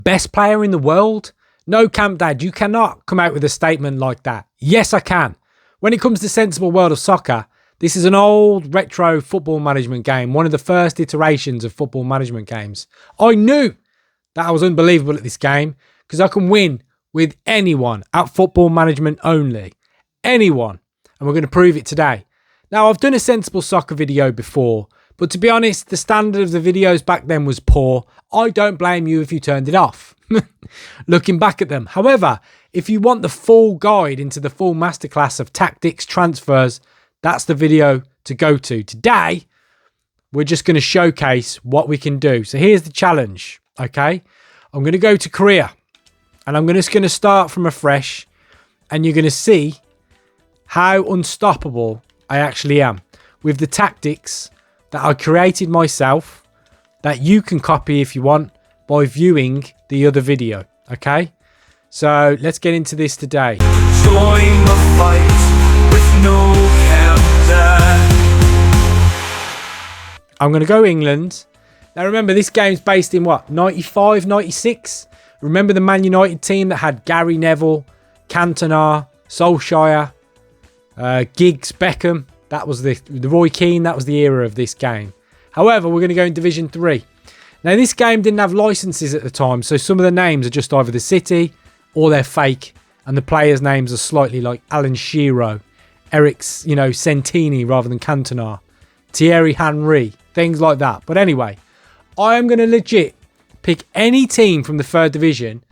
Best player in the world? No, Camp Dad, you cannot come out with a statement like that. Yes, I can. When it comes to sensible world of soccer, this is an old retro football management game, one of the first iterations of football management games. I knew that I was unbelievable at this game because I can win with anyone at football management only. Anyone. And we're going to prove it today. Now, I've done a sensible soccer video before, but to be honest, the standard of the videos back then was poor. I don't blame you if you turned it off. Looking back at them. However, if you want the full guide into the full masterclass of tactics, transfers, that's the video to go to. Today, we're just going to showcase what we can do. So here's the challenge, okay? I'm going to go to career, and I'm just going to start from afresh, and you're going to see how unstoppable I actually am with the tactics that I created myself that you can copy if you want by viewing the other video, okay? So let's get into this today. Join the fight with no countdown. I'm going to go England. Now remember, this game's based in what? 95, 96? Remember the Man United team that had Gary Neville, Cantona, Solskjaer, Giggs, Beckham? That was the Roy Keane. That was the era of this game. However, we're going to go in Division 3. Now, this game didn't have licenses at the time, so some of the names are just either the city or they're fake, and the players' names are slightly like Alan Shearer, Eric's, Santini rather than Cantona, Thierry Henry, things like that. But anyway, I am going to legit pick any team from the 3rd Division,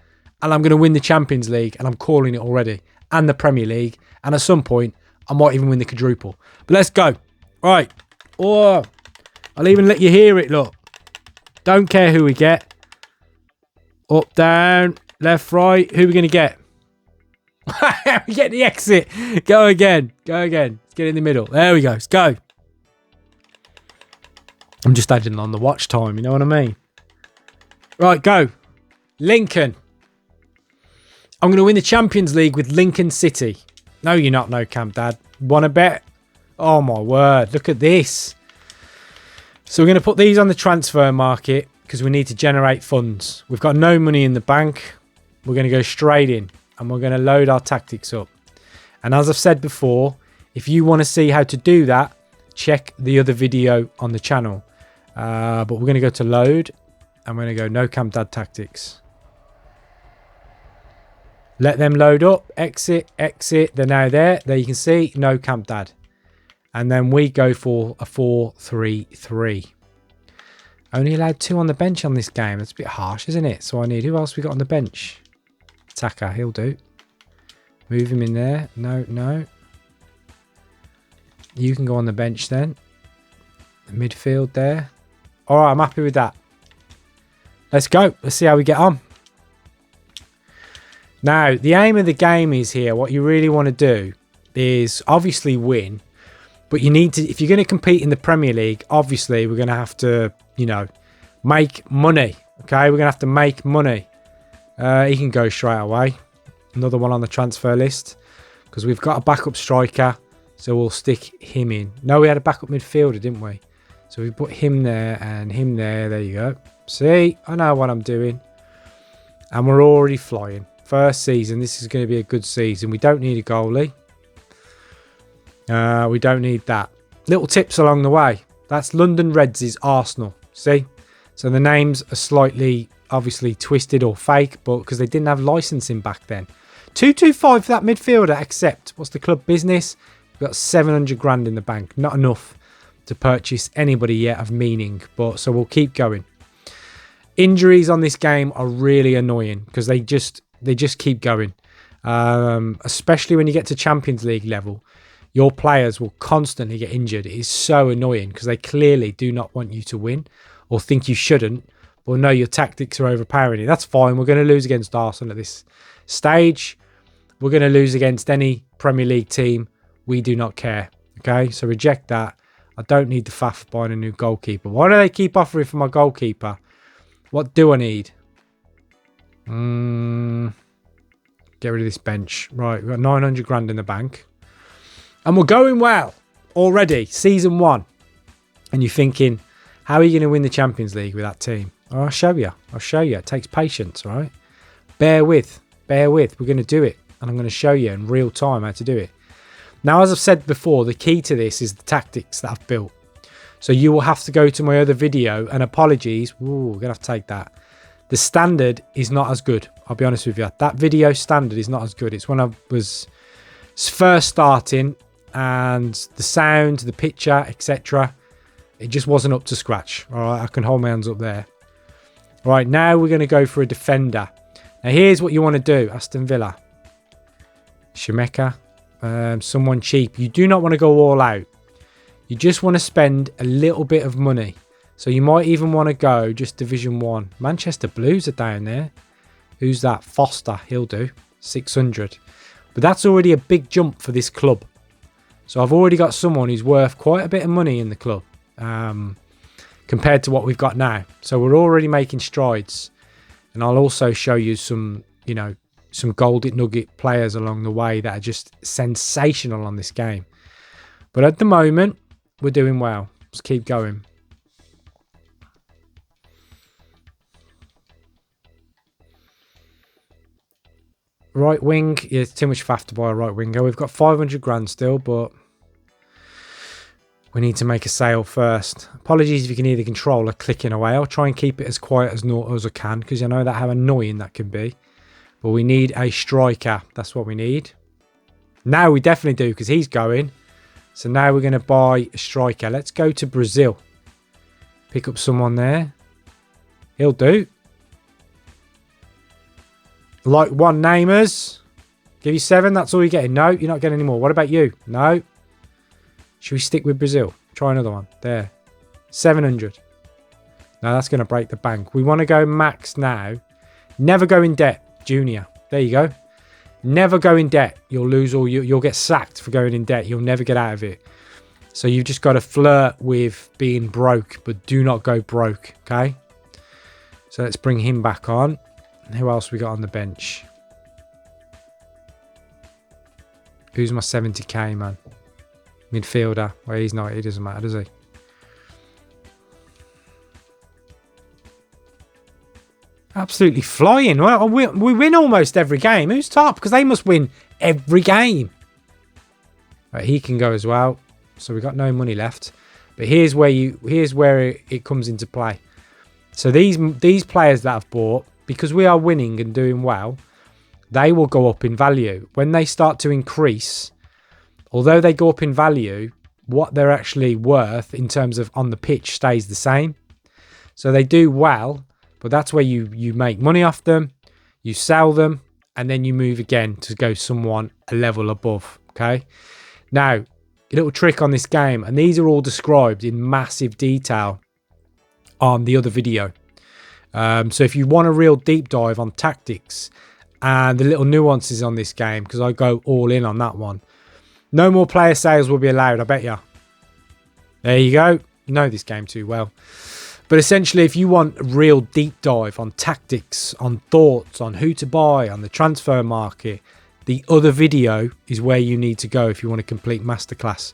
and I'm going to win the Champions League, and I'm calling it already, and the Premier League, and at some point, I might even win the quadruple. But let's go. Right. Oh, I'll even let you hear it, look. Don't care who we get. Up, down, left, right. Who are we going to get? We get the exit. Go again. Go again. Let's get in the middle. There we go. Let's go. I'm just adding on the watch time. You know what I mean? Right, go. Lincoln. I'm going to win the Champions League with Lincoln City. No, you're not. No, Camp Dad. Want to bet? Oh, my word. Look at this. So we're going to put these on the transfer market because we need to generate funds. We've got no money in the bank. We're going to go straight in and we're going to load our tactics up. And as I've said before, if you want to see how to do that, check the other video on the channel. But we're going to go to load and we're going to go no Camp Dad tactics. Let them load up. Exit, exit. They're now there. There you can see no Camp Dad. And then we go for a 4-3-3. Only allowed 2 on the bench on this game. That's a bit harsh, isn't it? So I need... Who else we got on the bench? Taka, he'll do. Move him in there. No, no. You can go on the bench then. The midfield there. All right, I'm happy with that. Let's go. Let's see how we get on. Now, the aim of the game is here. What you really want to do is obviously win. But you need to, if you're going to compete in the Premier League, obviously we're going to have to, make money. Okay, we're going to have to make money. He can go straight away. Another one on the transfer list because we've got a backup striker, so we'll stick him in. No, we had a backup midfielder, didn't we? So we put him there and him there. There you go. See, I know what I'm doing. And we're already flying. First season, this is going to be a good season. We don't need a goalie. We don't need that. Little tips along the way. That's London Reds' Arsenal. See? So the names are slightly, obviously, twisted or fake, but because they didn't have licensing back then. 225 for that midfielder, except, what's the club business? We've got 700 grand in the bank. Not enough to purchase anybody yet of meaning, but so we'll keep going. Injuries on this game are really annoying because they just keep going. Especially when you get to Champions League level. Your players will constantly get injured. It is so annoying because they clearly do not want you to win or think you shouldn't. Or no, your tactics are overpowering you. That's fine. We're going to lose against Arsenal at this stage. We're going to lose against any Premier League team. We do not care. Okay, so reject that. I don't need the faff of buying a new goalkeeper. Why do they keep offering for my goalkeeper? What do I need? Get rid of this bench. Right, we've got 900 grand in the bank. And we're going well already, season 1. And you're thinking, how are you going to win the Champions League with that team? I'll show you. I'll show you. It takes patience, all right? Bear with. Bear with. We're going to do it. And I'm going to show you in real time how to do it. Now, as I've said before, the key to this is the tactics that I've built. So you will have to go to my other video, and apologies. Ooh, we're going to have to take that. The standard is not as good. I'll be honest with you. That video standard is not as good. It's when I was first starting, and the sound, the picture, etc. It just wasn't up to scratch. All right, I can hold my hands up there. All right, now we're going to go for a defender. Now, here's what you want to do. Aston Villa. Shemeka. Someone cheap. You do not want to go all out. You just want to spend a little bit of money. So you might even want to go just Division 1. Manchester Blues are down there. Who's that? Foster. He'll do. 600. But that's already a big jump for this club. So I've already got someone who's worth quite a bit of money in the club. Compared to what we've got now. So we're already making strides. And I'll also show you some, you know, some golden nugget players along the way that are just sensational on this game. But at the moment, we're doing well. Let's keep going. Right wing. Yeah, it's too much faff to buy a right winger. We've got 500 grand still, but we need to make a sale first. Apologies if you can hear the controller clicking away. I'll try and keep it as quiet as I can, because I know that how annoying that can be. But we need a striker. That's what we need. Now we definitely do, because he's going. So now we're going to buy a striker. Let's go to Brazil. Pick up someone there. He'll do. Like one namers. Give you 7. That's all you're getting. No, you're not getting any more. What about you? No. Should we stick with Brazil? Try another one. There. 700. Now that's going to break the bank. We want to go max now. Never go in debt. Junior. There you go. Never go in debt. You'll lose all you'll get sacked for going in debt. You'll never get out of it. So you've just got to flirt with being broke, but do not go broke. Okay. So let's bring him back on. And who else we got on the bench? Who's my 70k man? Midfielder. Well, he's not. It doesn't matter, does he? Absolutely flying. Well, we win almost every game. Who's top? Because they must win every game. Right, he can go as well. So we've got no money left. But here's where it comes into play. So these players that I've bought, because we are winning and doing well, they will go up in value. When they start to increase, although they go up in value, what they're actually worth in terms of on the pitch stays the same. So they do well. But that's where you make money off them, you sell them, and then you move again to go someone a level above, okay? Now, a little trick on this game, and these are all described in massive detail on the other video. So if you want a real deep dive on tactics and the little nuances on this game, because I go all in on that one, no more player sales will be allowed, I bet you. There you go. You know this game too well. But essentially, if you want a real deep dive on tactics, on thoughts, on who to buy, on the transfer market, the other video is where you need to go if you want a complete masterclass.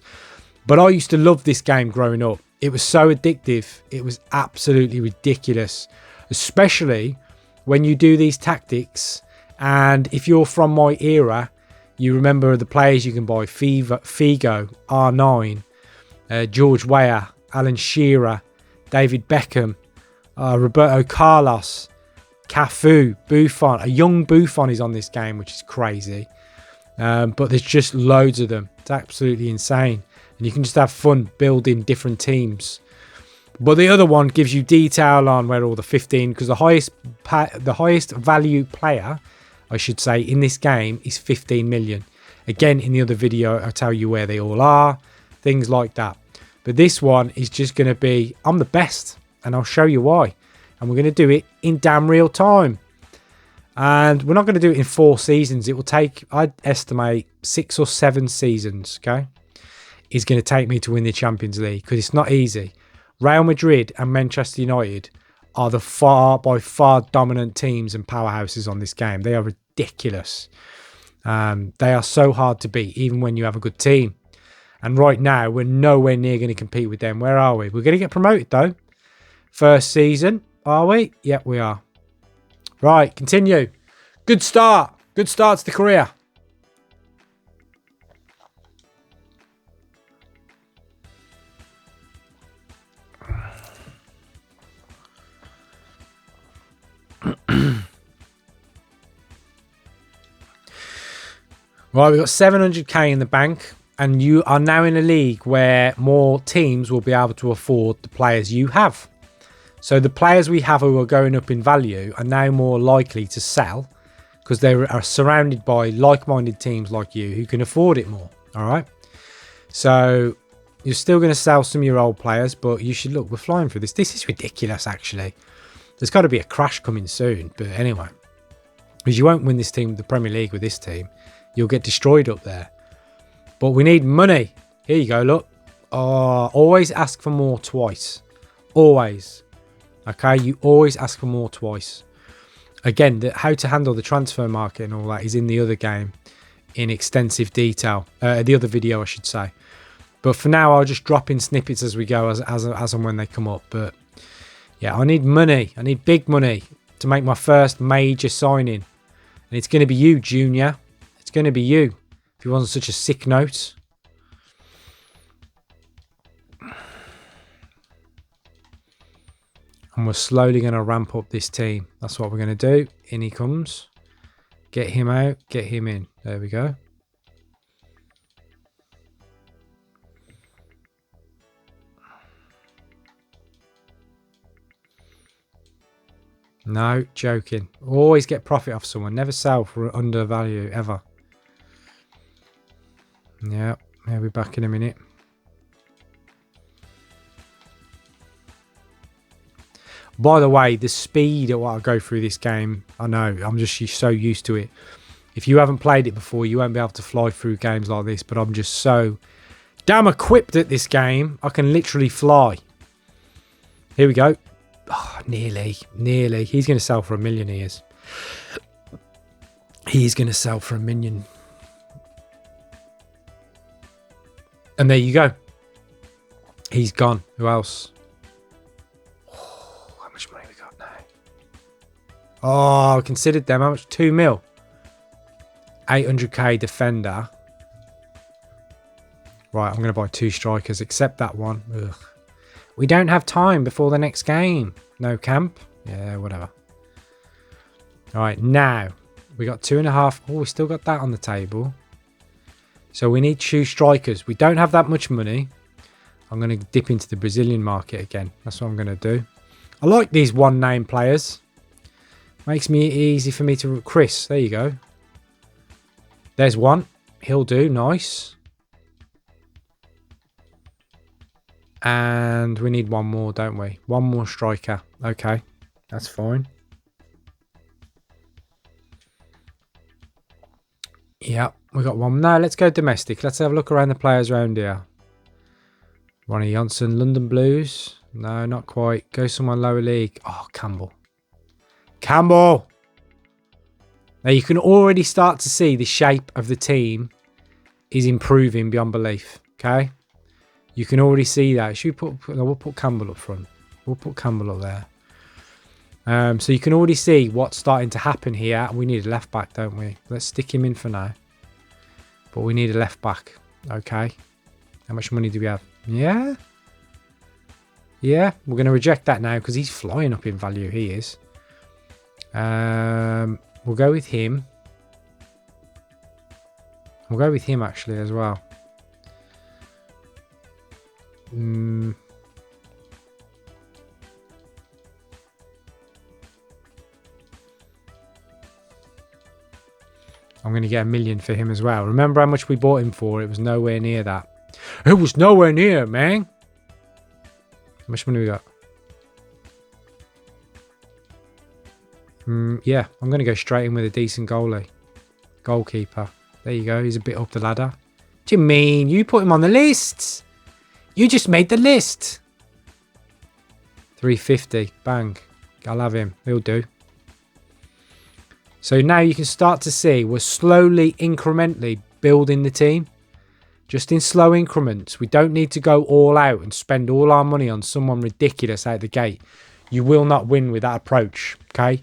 But I used to love this game growing up. It was so addictive. It was absolutely ridiculous, especially when you do these tactics. And if you're from my era, you remember the players you can buy: Figo, R9, George Weah, Alan Shearer, David Beckham, Roberto Carlos, Cafu, Buffon. A young Buffon is on this game, which is crazy. But there's just loads of them. It's absolutely insane. And you can just have fun building different teams. But the other one gives you detail on where all the 15, because the highest value player, I should say, in this game is 15 million. Again, in the other video, I'll tell you where they all are, things like that. But this one is just going to be, I'm the best, and I'll show you why. And we're going to do it in damn real time. And we're not going to do it in 4 seasons. It will take, I'd estimate, 6 or 7 seasons, okay? It's going to take me to win the Champions League, because it's not easy. Real Madrid and Manchester United are the by far dominant teams and powerhouses on this game. They are ridiculous. They are so hard to beat, even when you have a good team. And right now, we're nowhere near going to compete with them. Where are we? We're going to get promoted, though. First season. Are we? Yep, we are. Right, continue. Good start. Good start to the career. Right, we've got 700k in the bank, and you are now in a league where more teams will be able to afford the players you have. So the players we have who are going up in value are now more likely to sell because they are surrounded by like-minded teams like you who can afford it more. All right. So you're still going to sell some of your old players, but you should look, we're flying through this. This is ridiculous, actually. There's got to be a crash coming soon. But anyway, because you won't win this team, the Premier League with this team. You'll get destroyed up there. But we need money. Here you go, look. Oh, always ask for more twice. Always. Okay, you always ask for more twice. Again, how to handle the transfer market and all that is in the other game in extensive detail. The other video, I should say. But for now, I'll just drop in snippets as we go, as and when they come up. But yeah, I need money. I need big money to make my first major signing. And it's going to be you, Junior. It's going to be you. If it wasn't such a sick note. And we're slowly going to ramp up this team. That's what we're going to do. In he comes. Get him out. Get him in. There we go. No, joking. Always get profit off someone. Never sell for undervalue, ever. Yeah, he'll be back in a minute. By the way, the speed at what I go through this game, I know, I'm just so used to it. If you haven't played it before, you won't be able to fly through games like this, but I'm just so damn equipped at this game, I can literally fly. Here we go. Oh, nearly. He's going to sell for $1 million, he is. He's going to sell for $1 million. And there you go. He's gone. Who else? Oh, how much money we got now? Oh, I considered them. How much? 2 mil. 800k defender. Right, I'm going to buy 2 strikers, except that one. Ugh. We don't have time before the next game. No camp? Yeah, whatever. All right, now we got 2.5. Oh, we still got that on the table. So we need 2 strikers. We don't have that much money. I'm going to dip into the Brazilian market again. That's what I'm going to do. I like these one-name players. Makes me easy for me to... Chris, there you go. There's one. He'll do. Nice. And we need one more, don't we? One more striker. Okay, that's fine. Yeah, we got one. No, let's go domestic. Let's have a look around the players around here. Ronnie Johnson, London Blues. No, not quite. Go somewhere lower league. Oh, Campbell. Campbell! Now you can already start to see the shape of the team is improving beyond belief. Okay? You can already see that. Should we we'll put Campbell up front. We'll put Campbell up there. So you can already see what's starting to happen here. We need a left back, don't we? Let's stick him in for now. But we need a left back. Okay. How much money do we have? Yeah. Yeah. We're going to reject that now because he's flying up in value. He is. We'll go with him. We'll go with him actually as well. I'm going to get $1 million for him as well. Remember how much we bought him for? It was nowhere near that. It was nowhere near, man. How much money we got? Yeah, I'm going to go straight in with a decent goalkeeper. There you go. He's a bit up the ladder. What do you mean? You put him on the list. You just made the list. 350. Bang. I'll have him. He'll do. So now you can start to see we're slowly, incrementally building the team. Just in slow increments. We don't need to go all out and spend all our money on someone ridiculous out the gate. You will not win with that approach, okay?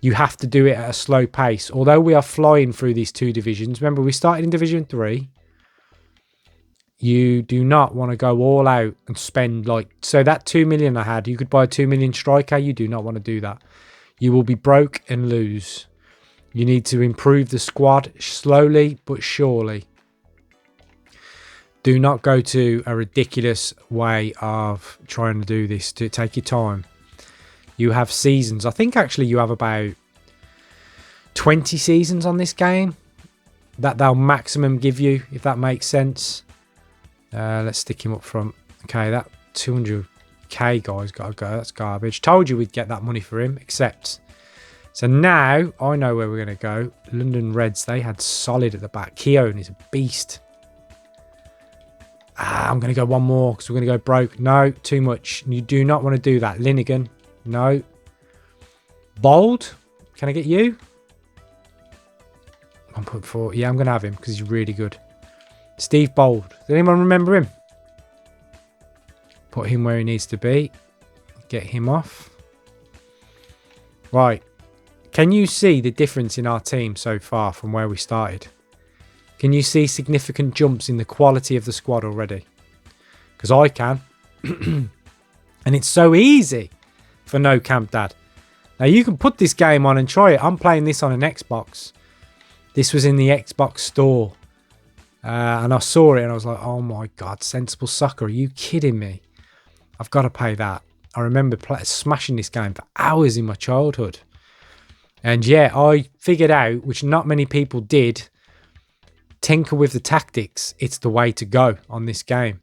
You have to do it at a slow pace. Although we are flying through these 2 divisions. Remember, we started in Division 3. You do not want to go all out and spend like... So that 2 million I had, you could buy a 2 million striker. You do not want to do that. You will be broke and lose. You need to improve the squad slowly but surely. Do not go to a ridiculous way of trying to do this. Take your time. You have seasons. I think actually you have about 20 seasons on this game that they'll maximum give you, if that makes sense. Let's stick him up front. Okay, that 200k guy's got to go. That's garbage. Told you we'd get that money for him, except... So now I know where we're going to go. London Reds, they had solid at the back. Keown is a beast. I'm going to go one more because we're going to go broke. No, too much. You do not want to do that. Linnigan, no. Bold, can I get you? 1.4. Yeah, I'm going to have him because he's really good. Steve Bold. Does anyone remember him? Put him where he needs to be. Get him off. Right. Can you see the difference in our team so far from where we started? Can you see significant jumps in the quality of the squad already? Because I can. And it's so easy for No Camp Dad. Now you can put this game on and try it. I'm playing this on an Xbox. This was in the Xbox store. And I saw it and I was like, oh my God, Sensible Soccer. Are you kidding me? I've got to pay that. I remember smashing this game for hours in my childhood. And yeah, I figured out, which not many people did, tinker with the tactics. It's the way to go on this game.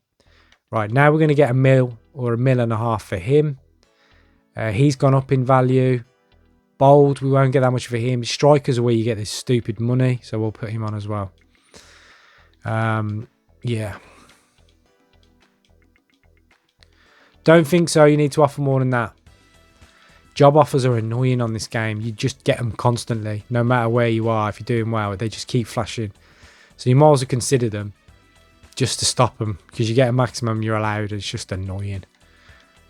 Right, now we're going to get a mil or a mil and a half for him. He's gone up in value. Bold, we won't get that much for him. Strikers are where you get this stupid money, so we'll put him on as well. Yeah. Don't think so. You need to offer more than that. Job offers are annoying on this game. You just get them constantly, no matter where you are. If you're doing well, they just keep flashing. So you might as well consider them just to stop them, because you get a maximum you're allowed. It's just annoying.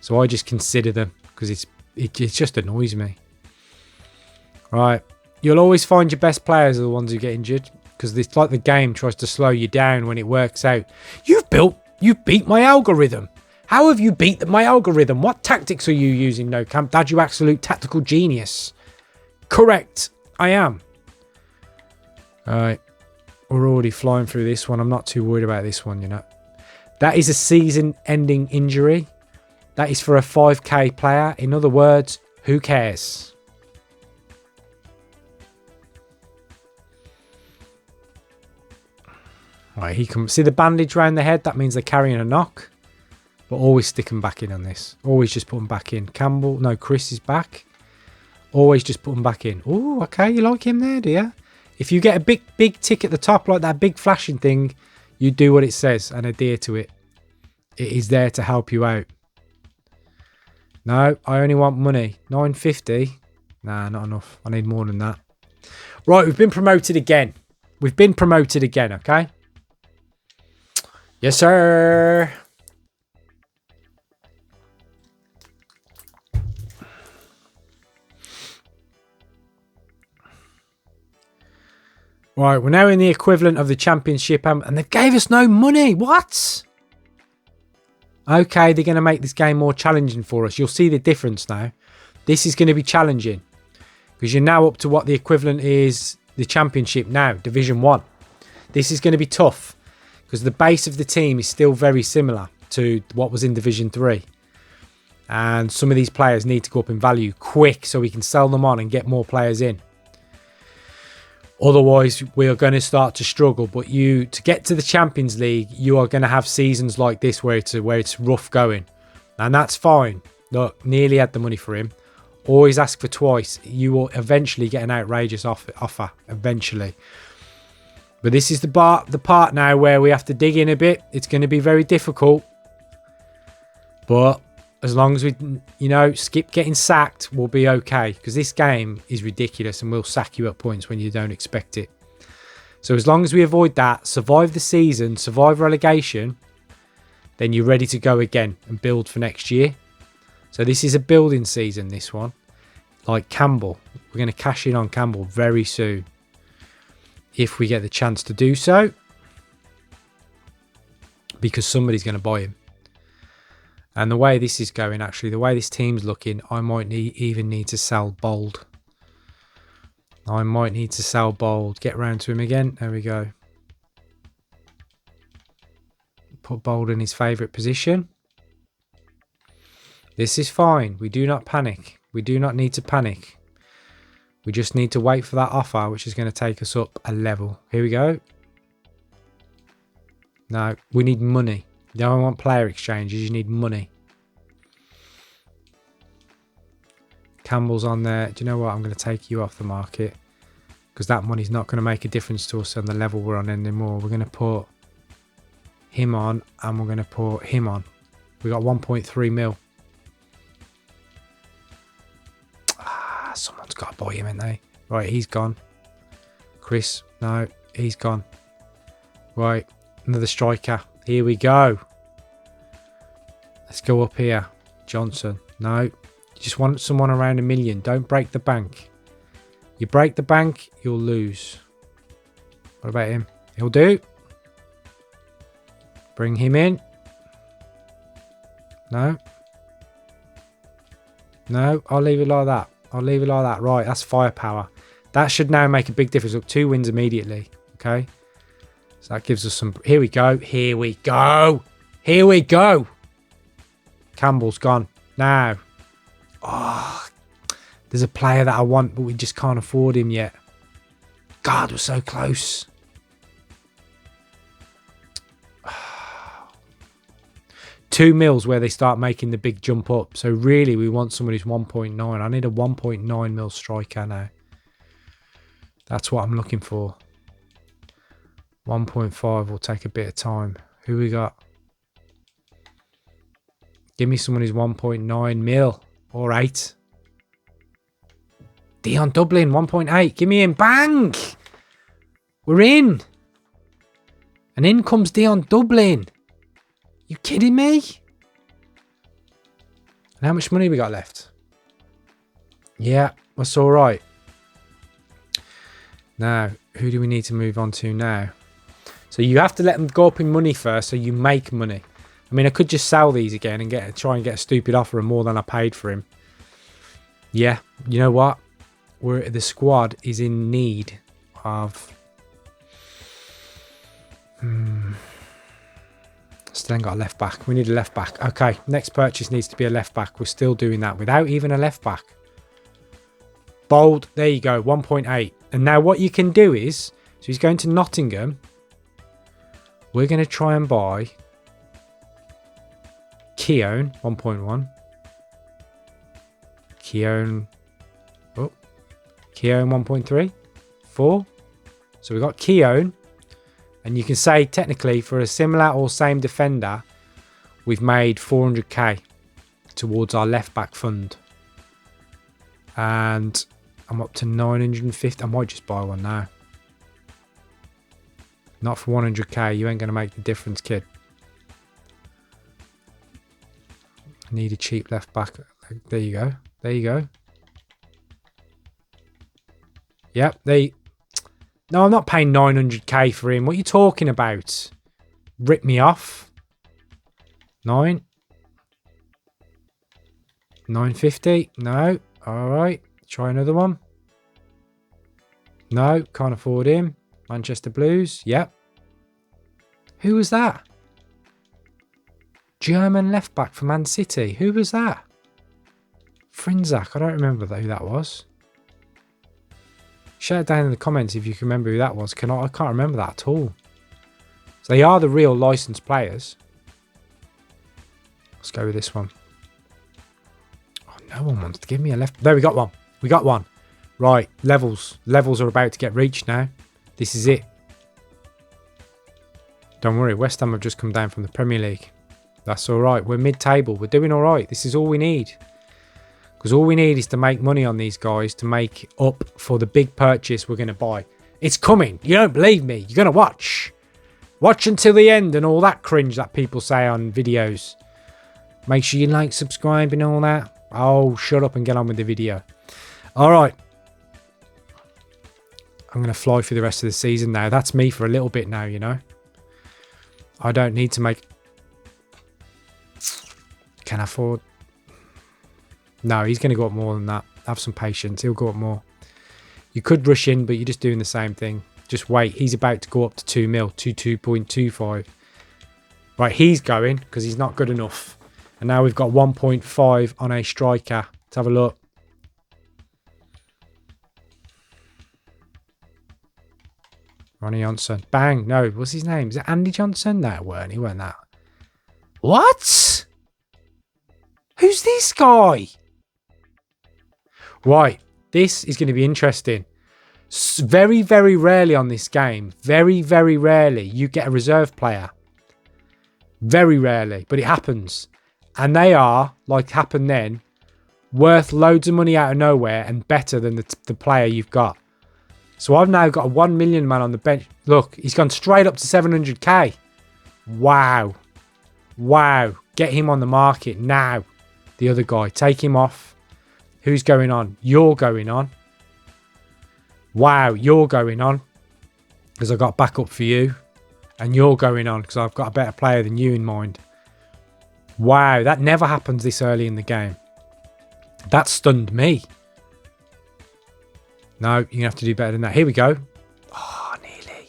So I just consider them because it just annoys me. Right. You'll always find your best players are the ones who get injured, because it's like the game tries to slow you down when it works out. You beat my algorithm. How have you beat my algorithm? What tactics are you using, No Camp Dad, you absolute tactical genius? Correct, I am. Alright, we're already flying through this one. I'm not too worried about this one, you know. That is a season-ending injury. That is for a 5k player. In other words, who cares? Right, he can see the bandage around the head. That means they're carrying a knock. But always stick them back in on this. Always just put them back in. Campbell, no, Chris is back. Always just put them back in. Oh, okay, you like him there, do you? If you get a big tick at the top, like that big flashing thing, you do what it says and adhere to it. It is there to help you out. No, I only want money. 950. Nah, not enough. I need more than that. Right, we've been promoted again. We've been promoted again, okay? Yes, sir. Right, we're now in the equivalent of the championship, and they gave us no money. What? Okay, they're going to make this game more challenging for us. You'll see the difference now. This is going to be challenging because you're now up to what the equivalent is the championship now, Division 1. This is going to be tough because the base of the team is still very similar to what was in Division 3. And some of these players need to go up in value quick so we can sell them on and get more players in. Otherwise, we are going to start to struggle. But to get to the Champions League, you are going to have seasons like this where it's rough going. And that's fine. Look, nearly had the money for him. Always ask for twice. You will eventually get an outrageous offer. Eventually. But this is the part now where we have to dig in a bit. It's going to be very difficult. But as long as we, skip getting sacked, we'll be okay. Because this game is ridiculous and we'll sack you at points when you don't expect it. So as long as we avoid that, survive the season, survive relegation, then you're ready to go again and build for next year. So this is a building season, this one. Like Campbell. We're going to cash in on Campbell very soon. If we get the chance to do so. Because somebody's going to buy him. And the way this is going, actually, the way this team's looking, I might even need to sell Bold. I might need to sell Bold. Get round to him again. There we go. Put Bold in his favourite position. This is fine. We do not panic. We do not need to panic. We just need to wait for that offer, which is going to take us up a level. Here we go. No, we need money. You don't want player exchanges. You need money. Campbell's on there. Do you know what? I'm going to take you off the market. Because that money's not going to make a difference to us on the level we're on anymore. We're going to put him on. And we're going to put him on. We got 1.3 mil. Someone's got to buy him, ain't they? Right, he's gone. Chris, no, he's gone. Right, another striker. Here we go. Let's go up here. Johnson, no. You just want someone around 1 million. Don't break the bank. You break the bank, you'll lose. What about him? He'll do. Bring him in. No. No, I'll leave it like that. I'll leave it like that. Right, that's firepower. That should now make a big difference. Look, 2 wins immediately. Okay. So that gives us some... Here we go. Here we go. Here we go. Campbell's gone. Now. Oh, there's a player that I want, but we just can't afford him yet. God, we're so close. 2 mils where they start making the big jump up. So really we want someone who's 1.9. I need a 1.9 mil striker now. That's what I'm looking for. 1.5 will take a bit of time. Who we got? Give me someone who's 1.9 mil or 8. Dion Dublin, 1.8. Give me him. Bang! We're in. And in comes Dion Dublin. You kidding me? And how much money we got left? Yeah, that's all right. Now, who do we need to move on to now? So you have to let them go up in money first so you make money. I mean, I could just sell these again and try and get a stupid offer and more than I paid for him. Yeah, you know what? The squad is in need of... Still ain't got a left back. We need a left back. Okay, next purchase needs to be a left back. We're still doing that without even a left back. Bold. There you go. 1.8. And now what you can do is, so he's going to Nottingham. We're going to try and buy Keown 1.1. Keown. Oh, Keown 1.3. 4. So we got Keown. And you can say, technically, for a similar or same defender, we've made 400k towards our left-back fund. And I'm up to 950. I might just buy one now. Not for 100k. You ain't going to make the difference, kid. I need a cheap left-back. There you go. There you go. Yep, No, I'm not paying 900k for him. What are you talking about? Rip me off. 950. No. All right. Try another one. No, can't afford him. Manchester Blues. Yep. Who was that? German left back for Man City. Who was that? Frinzak. I don't remember who that was. Shout it down in the comments if you can remember who that was. I can't remember that at all. So they are the real licensed players. Let's go with this one. Oh, no one wants to give me a left. There, we got one. We got one. Right, levels. Levels are about to get reached now. This is it. Don't worry, West Ham have just come down from the Premier League. That's all right. We're mid-table. We're doing all right. This is all we need. Because all we need is to make money on these guys to make up for the big purchase we're going to buy. It's coming. You don't believe me. You're going to watch. Watch until the end and all that cringe that people say on videos. Make sure you like, subscribe and all that. Oh, shut up and get on with the video. All right. I'm going to fly through the rest of the season now. That's me for a little bit now, you know. I don't need to make... Can I afford... No, he's going to go up more than that. Have some patience. He'll go up more. You could rush in, but you're just doing the same thing. Just wait. He's about to go up to 2 mil, to 2.25. Right, he's going because he's not good enough. And now we've got 1.5 on a striker. Let's have a look. Ronnie Johnson. Bang. No, what's his name? Is it Andy Johnson? No, it weren't. He weren't that. What? Who's this guy? Right. This is going to be interesting. Very, very rarely on this game. Very, very rarely you get a reserve player. Very rarely. But it happens. And they are, like happened then, worth loads of money out of nowhere and better than the player you've got. So I've now got a 1 million man on the bench. Look, he's gone straight up to 700k. Wow. Wow. Get him on the market now. The other guy. Take him off. Who's going on? You're going on. Wow, you're going on. Because I've got backup for you. And you're going on because I've got a better player than you in mind. Wow, that never happens this early in the game. That stunned me. No, you're going to have to do better than that. Here we go. Oh, nearly.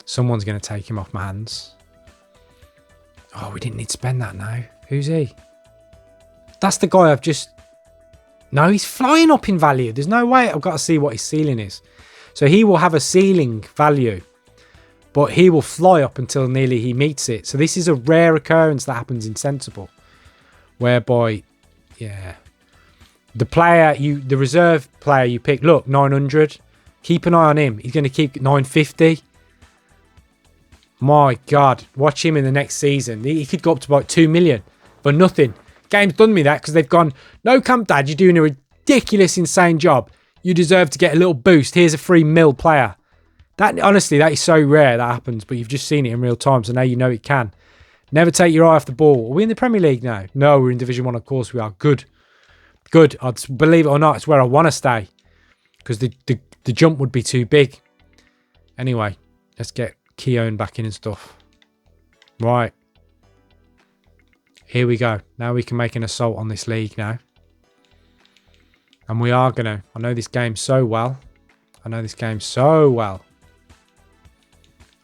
Someone's going to take him off my hands. Oh, we didn't need to spend that now. Who's he? That's the guy I've just... No, he's flying up in value. There's no way. I've got to see what his ceiling is. So he will have a ceiling value. But he will fly up until nearly he meets it. So this is a rare occurrence that happens in Sensible. Whereby, yeah... The reserve player you pick, look, 900. Keep an eye on him. He's going to keep 950. My God. Watch him in the next season. He could go up to about 2 million for nothing. Game's done me that because they've gone, no, Camp Dad, you're doing a ridiculous, insane job. You deserve to get a little boost. Here's a free mil player. That honestly, that is so rare that happens, but you've just seen it in real time, so now you know it can. Never take your eye off the ball. Are we in the Premier League now? No, we're in Division 1, of course we are. Good. Good. Believe it or not, it's where I want to stay. Because the jump would be too big. Anyway, let's get Keown back in and stuff. Right. Here we go. Now we can make an assault on this league now. And we are going to. I know this game so well. I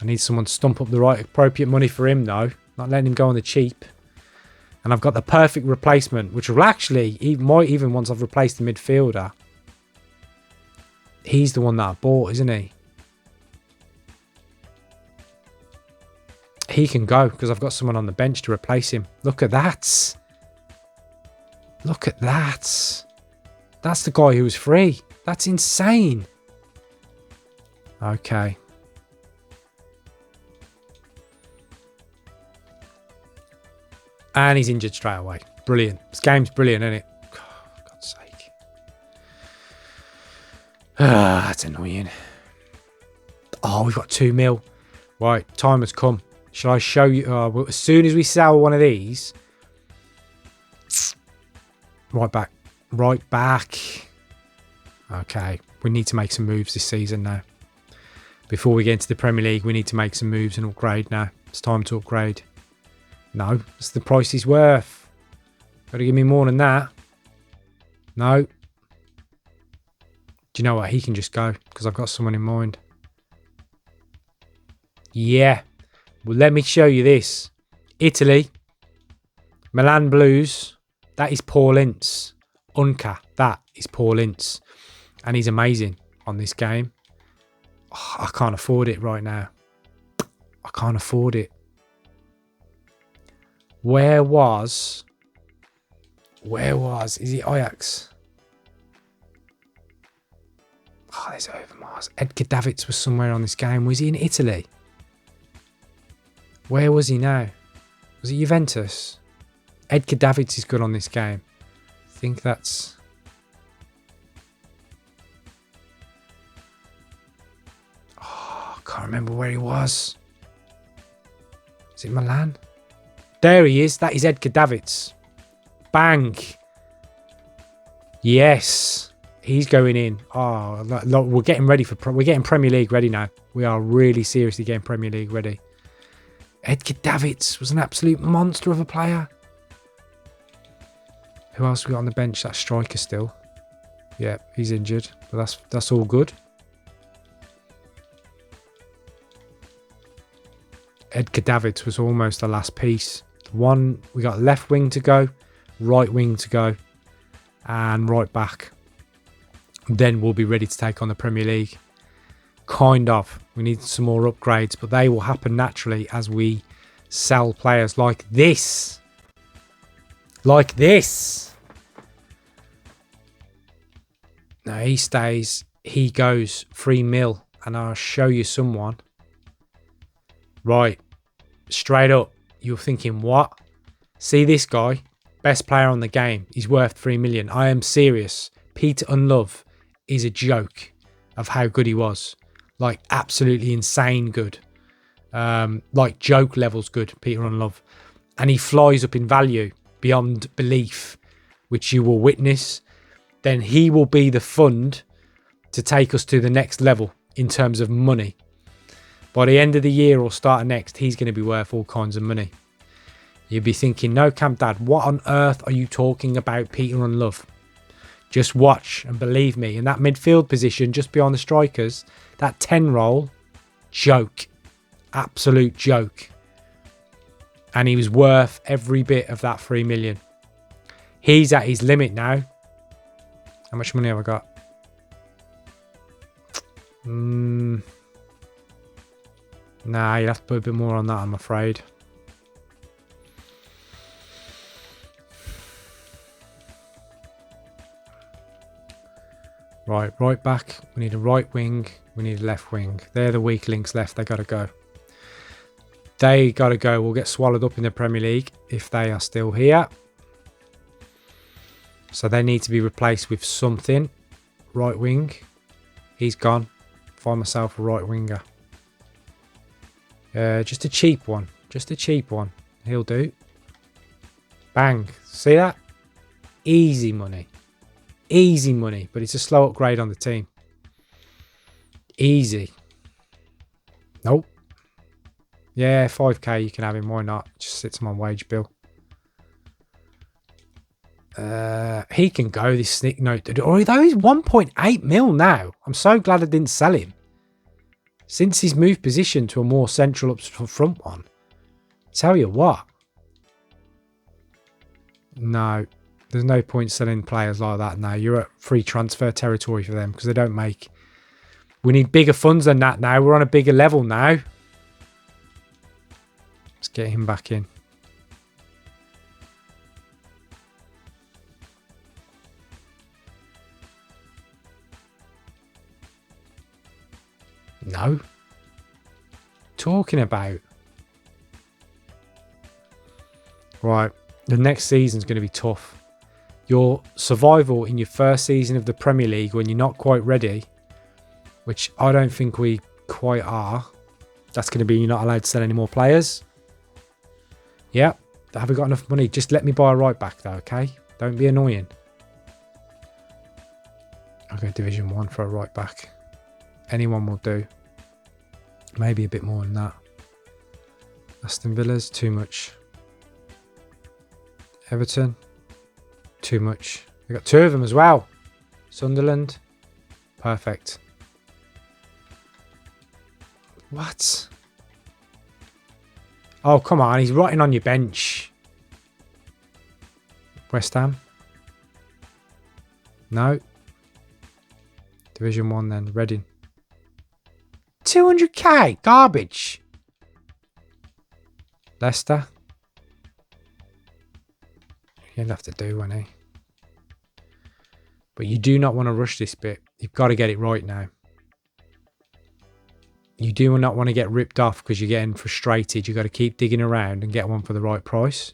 need someone to stump up the right appropriate money for him though. Not letting him go on the cheap. And I've got the perfect replacement, which will actually, even once I've replaced the midfielder, he's the one that I bought, isn't he? He can go because I've got someone on the bench to replace him. Look at that. Look at that. That's the guy who was free. That's insane. Okay. And he's injured straight away. Brilliant. This game's brilliant, isn't it? Oh, for God's sake. Ah, that's annoying. Oh, we've got 2 mil. Right, time has come. Shall I show you? Well, as soon as we sell one of these. Right back. Right back. Okay. We need to make some moves this season now. Before we get into the Premier League, we need to make some moves and upgrade now. It's time to upgrade. No, that's the price he's worth. Got to give me more than that. No. Do you know what? He can just go because I've got someone in mind. Yeah. Well, let me show you this. Italy. Milan Blues. That is Paul Ince. Unca. That is Paul Ince. And he's amazing on this game. Oh, I can't afford it right now. I can't afford it. Where was... Is it Ajax? Oh, there's Overmars. Edgar Davids was somewhere on this game. Was he in Italy? Where was he now? Was it Juventus? Edgar Davids is good on this game. I think that's... Oh, I can't remember where he was. Is it Milan? There he is. That is Edgar Davids. Bang. Yes. He's going in. Oh, look, we're getting ready for... We're getting Premier League ready now. We are really seriously getting Premier League ready. Edgar Davids was an absolute monster of a player. Who else we got on the bench? That striker still. Yeah, he's injured. But that's all good. Edgar Davids was almost the last piece. One, we got left wing to go, right wing to go, and right back. Then we'll be ready to take on the Premier League. Kind of. We need some more upgrades, but they will happen naturally as we sell players like this. Like this. Now he stays, he goes 3 mil, and I'll show you someone. Right. Straight up. You're thinking, what? See this guy? Best player on the game. He's worth 3 million. I am serious. Peter Unlove is a joke of how good he was. Like, absolutely insane good. Like, joke levels good, Peter Unlove. And he flies up in value beyond belief, which you will witness. Then he will be the fund to take us to the next level in terms of money. By the end of the year or start of next, he's going to be worth all kinds of money. You'll be thinking, no, Camp Dad, what on earth are you talking about, Peter Unlove? Just watch and believe me. In that midfield position, just beyond the strikers, that 10 role, joke. Absolute joke. And he was worth every bit of that 3 million. He's at his limit now. How much money have I got? Nah, you'll have to put a bit more on that, I'm afraid. Right back. We need a right wing. We need a left wing. They're the weak links left. They got to go. They got to go. We'll get swallowed up in the Premier League if they are still here. So they need to be replaced with something. Right wing. He's gone. Find myself a right winger. Just a cheap one. Just a cheap one. He'll do. Bang. See that? Easy money. Easy money. But it's a slow upgrade on the team. Easy. Nope. Yeah, 5k you can have him. Why not? Just sits him on wage bill. He can go, this sneak note. Although he's 1.8 mil now. I'm so glad I didn't sell him. Since he's moved position to a more central up front one. Tell you what. No. There's no point selling players like that now. You're at free transfer territory for them because they don't make... We need bigger funds than that now. We're on a bigger level now. Let's get him back in. No. Talking about. Right. The next season's going to be tough. Your survival in your first season of the Premier League when you're not quite ready, which I don't think we quite are, that's going to be you're not allowed to sell any more players. Yeah. Have we got enough money? Just let me buy a right back though, okay? Don't be annoying. I'll go Division 1 for a right back. Anyone will do. Maybe a bit more than that. Aston Villa's too much. Everton, too much. We got 2 of them as well. Sunderland, perfect. What? Oh, come on. He's rotting on your bench. West Ham. No. Division 1 then. Reading. 200k. Garbage. Leicester. He'll have to do, won't he? But you do not want to rush this bit. You've got to get it right now. You do not want to get ripped off because you're getting frustrated. You've got to keep digging around and get one for the right price.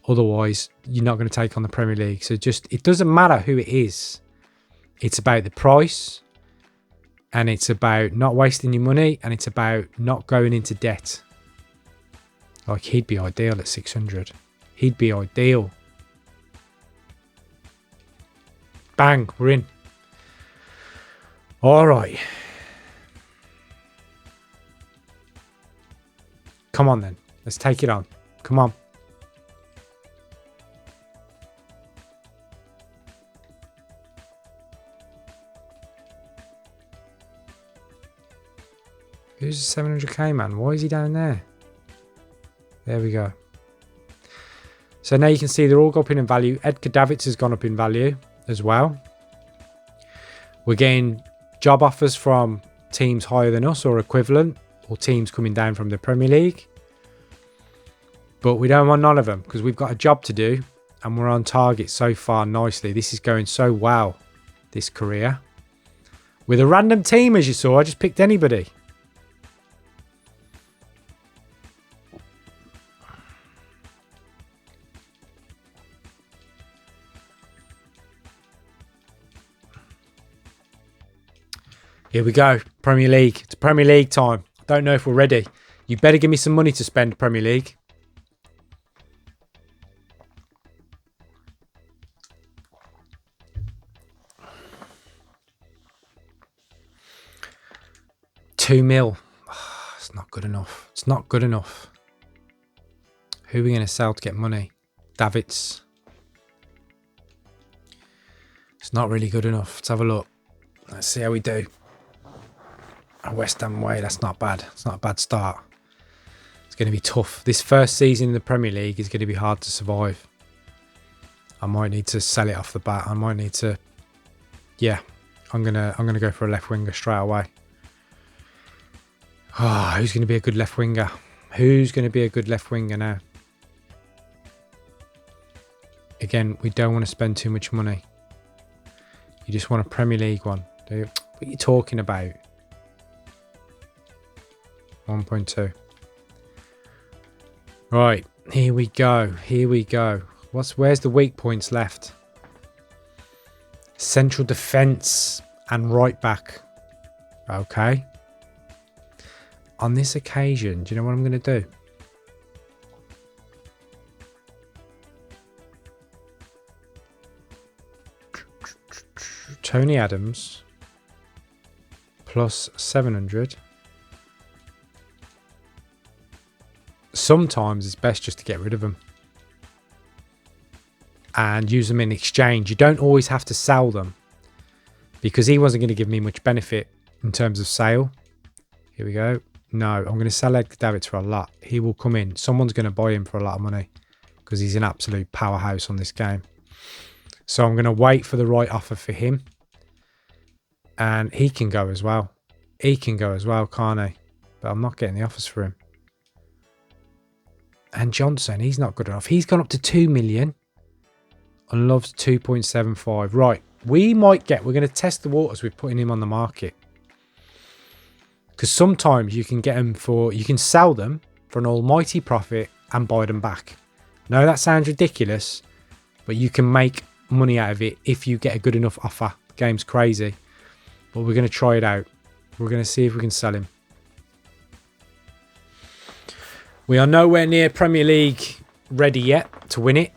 Otherwise, you're not going to take on the Premier League. So just, it doesn't matter who it is. It's about the price. And it's about not wasting your money. And it's about not going into debt. Like, he'd be ideal at 600. He'd be ideal. Bang, we're in. All right. Come on then. Let's take it on. Come on. Who's the 700k man? Why is he down there? There we go. So now you can see they're all up in value. Edgar Davids has gone up in value as well. We're getting job offers from teams higher than us or equivalent, or teams coming down from the Premier League. But we don't want none of them because we've got a job to do and we're on target so far nicely. This is going so well, this career. With a random team, as you saw, I just picked anybody. Here we go. Premier League. It's Premier League time. I don't know if we're ready. You better give me some money to spend, Premier League. £2 million. Oh, it's not good enough. It's not good enough. Who are we going to sell to get money? Davids. It's not really good enough. Let's have a look. Let's see how we do. West Ham away, that's not bad. It's not a bad start. It's going to be tough. This first season in the Premier League is going to be hard to survive. I might need to sell it off the bat. I might need to. Yeah, I'm gonna go for a left winger straight away. Ah, who's going to be a good left winger? Who's going to be a good left winger now? Again, we don't want to spend too much money. You just want a Premier League one, do you? What are you talking about? 1.2. Right, here we go. Here we go. Where's the weak points left? Central defence and right back. Okay. On this occasion, do you know what I'm going to do? Tony Adams plus 700. Sometimes it's best just to get rid of them and use them in exchange. You don't always have to sell them because he wasn't going to give me much benefit in terms of sale. Here we go. No, I'm going to sell Edgar Davids for a lot. He will come in. Someone's going to buy him for a lot of money because he's an absolute powerhouse on this game. So I'm going to wait for the right offer for him. And he can go as well. He can go as well, can't he? But I'm not getting the offers for him. And Johnson, he's not good enough. He's gone up to 2 million and loves 2.75. Right, we're going to test the waters with putting him on the market. Because sometimes you can get them you can sell them for an almighty profit and buy them back. No, that sounds ridiculous, but you can make money out of it if you get a good enough offer. The game's crazy, but we're going to try it out. We're going to see if we can sell him. We are nowhere near Premier League ready yet to win it.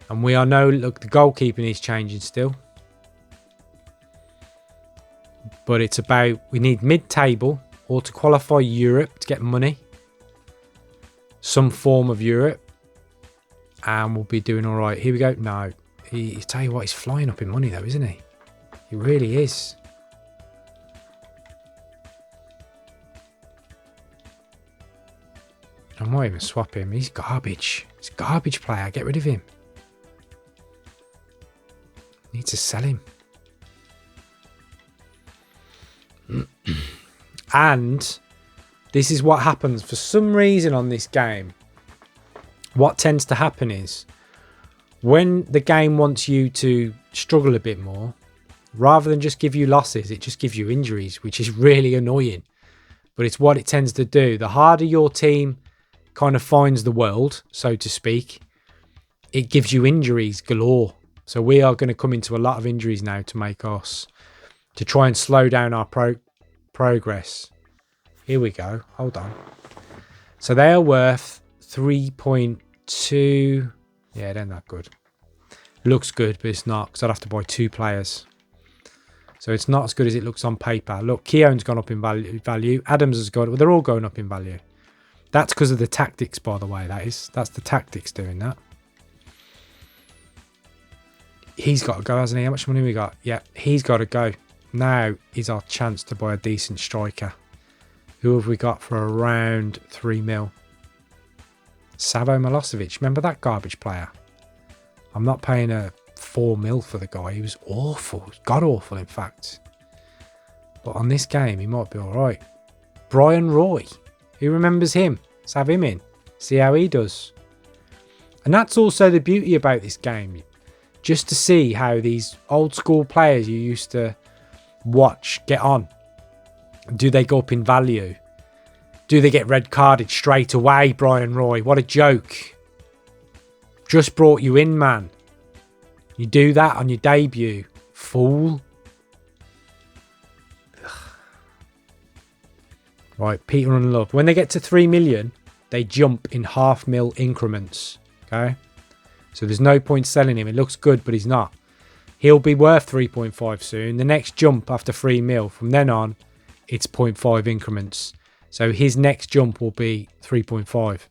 And we are look, the goalkeeping is changing still. But it's about, we need mid-table or to qualify Europe to get money. Some form of Europe. And we'll be doing all right. Here we go. No, I tell you what, he's flying up in money though, isn't he? He really is. I might even swap him. He's garbage. He's a garbage player. Get rid of him. Need to sell him. And this is what happens for some reason on this game. What tends to happen is when the game wants you to struggle a bit more, rather than just give you losses, it just gives you injuries, which is really annoying. But it's what it tends to do. The harder your team kind of finds the world, so to speak, it gives you injuries galore. So we are going to come into a lot of injuries now to try and slow down our progress. Here we go. Hold on. So they are worth 3.2. Yeah, they're not good. Looks good, but it's not, because I'd have to buy 2 players. So it's not as good as it looks on paper. Look, Keown's gone up in value. Adams has gone. Well, they're all going up in value. That's because of the tactics, by the way. That's the tactics doing that. He's got to go, hasn't he? How much money we got? Yeah, he's got to go. Now is our chance to buy a decent striker. Who have we got for around 3 mil? Savo Milosevic. Remember that garbage player? I'm not paying a 4 mil for the guy. He was awful. God awful, in fact. But on this game, he might be all right. Brian Roy. Who remembers him? Let's have him in. See how he does. And that's also the beauty about this game. Just to see how these old school players you used to watch get on. Do they go up in value? Do they get red carded straight away, Brian Roy? What a joke. Just brought you in, man. You do that on your debut. Fool. Ugh. Right, Peter and Love. When they get to 3 million, they jump in half mil increments. Okay? So there's no point selling him. It looks good, but he's not. He'll be worth 3.5 soon. The next jump after 3 mil, from then on, it's 0.5 increments. So his next jump will be 3.5.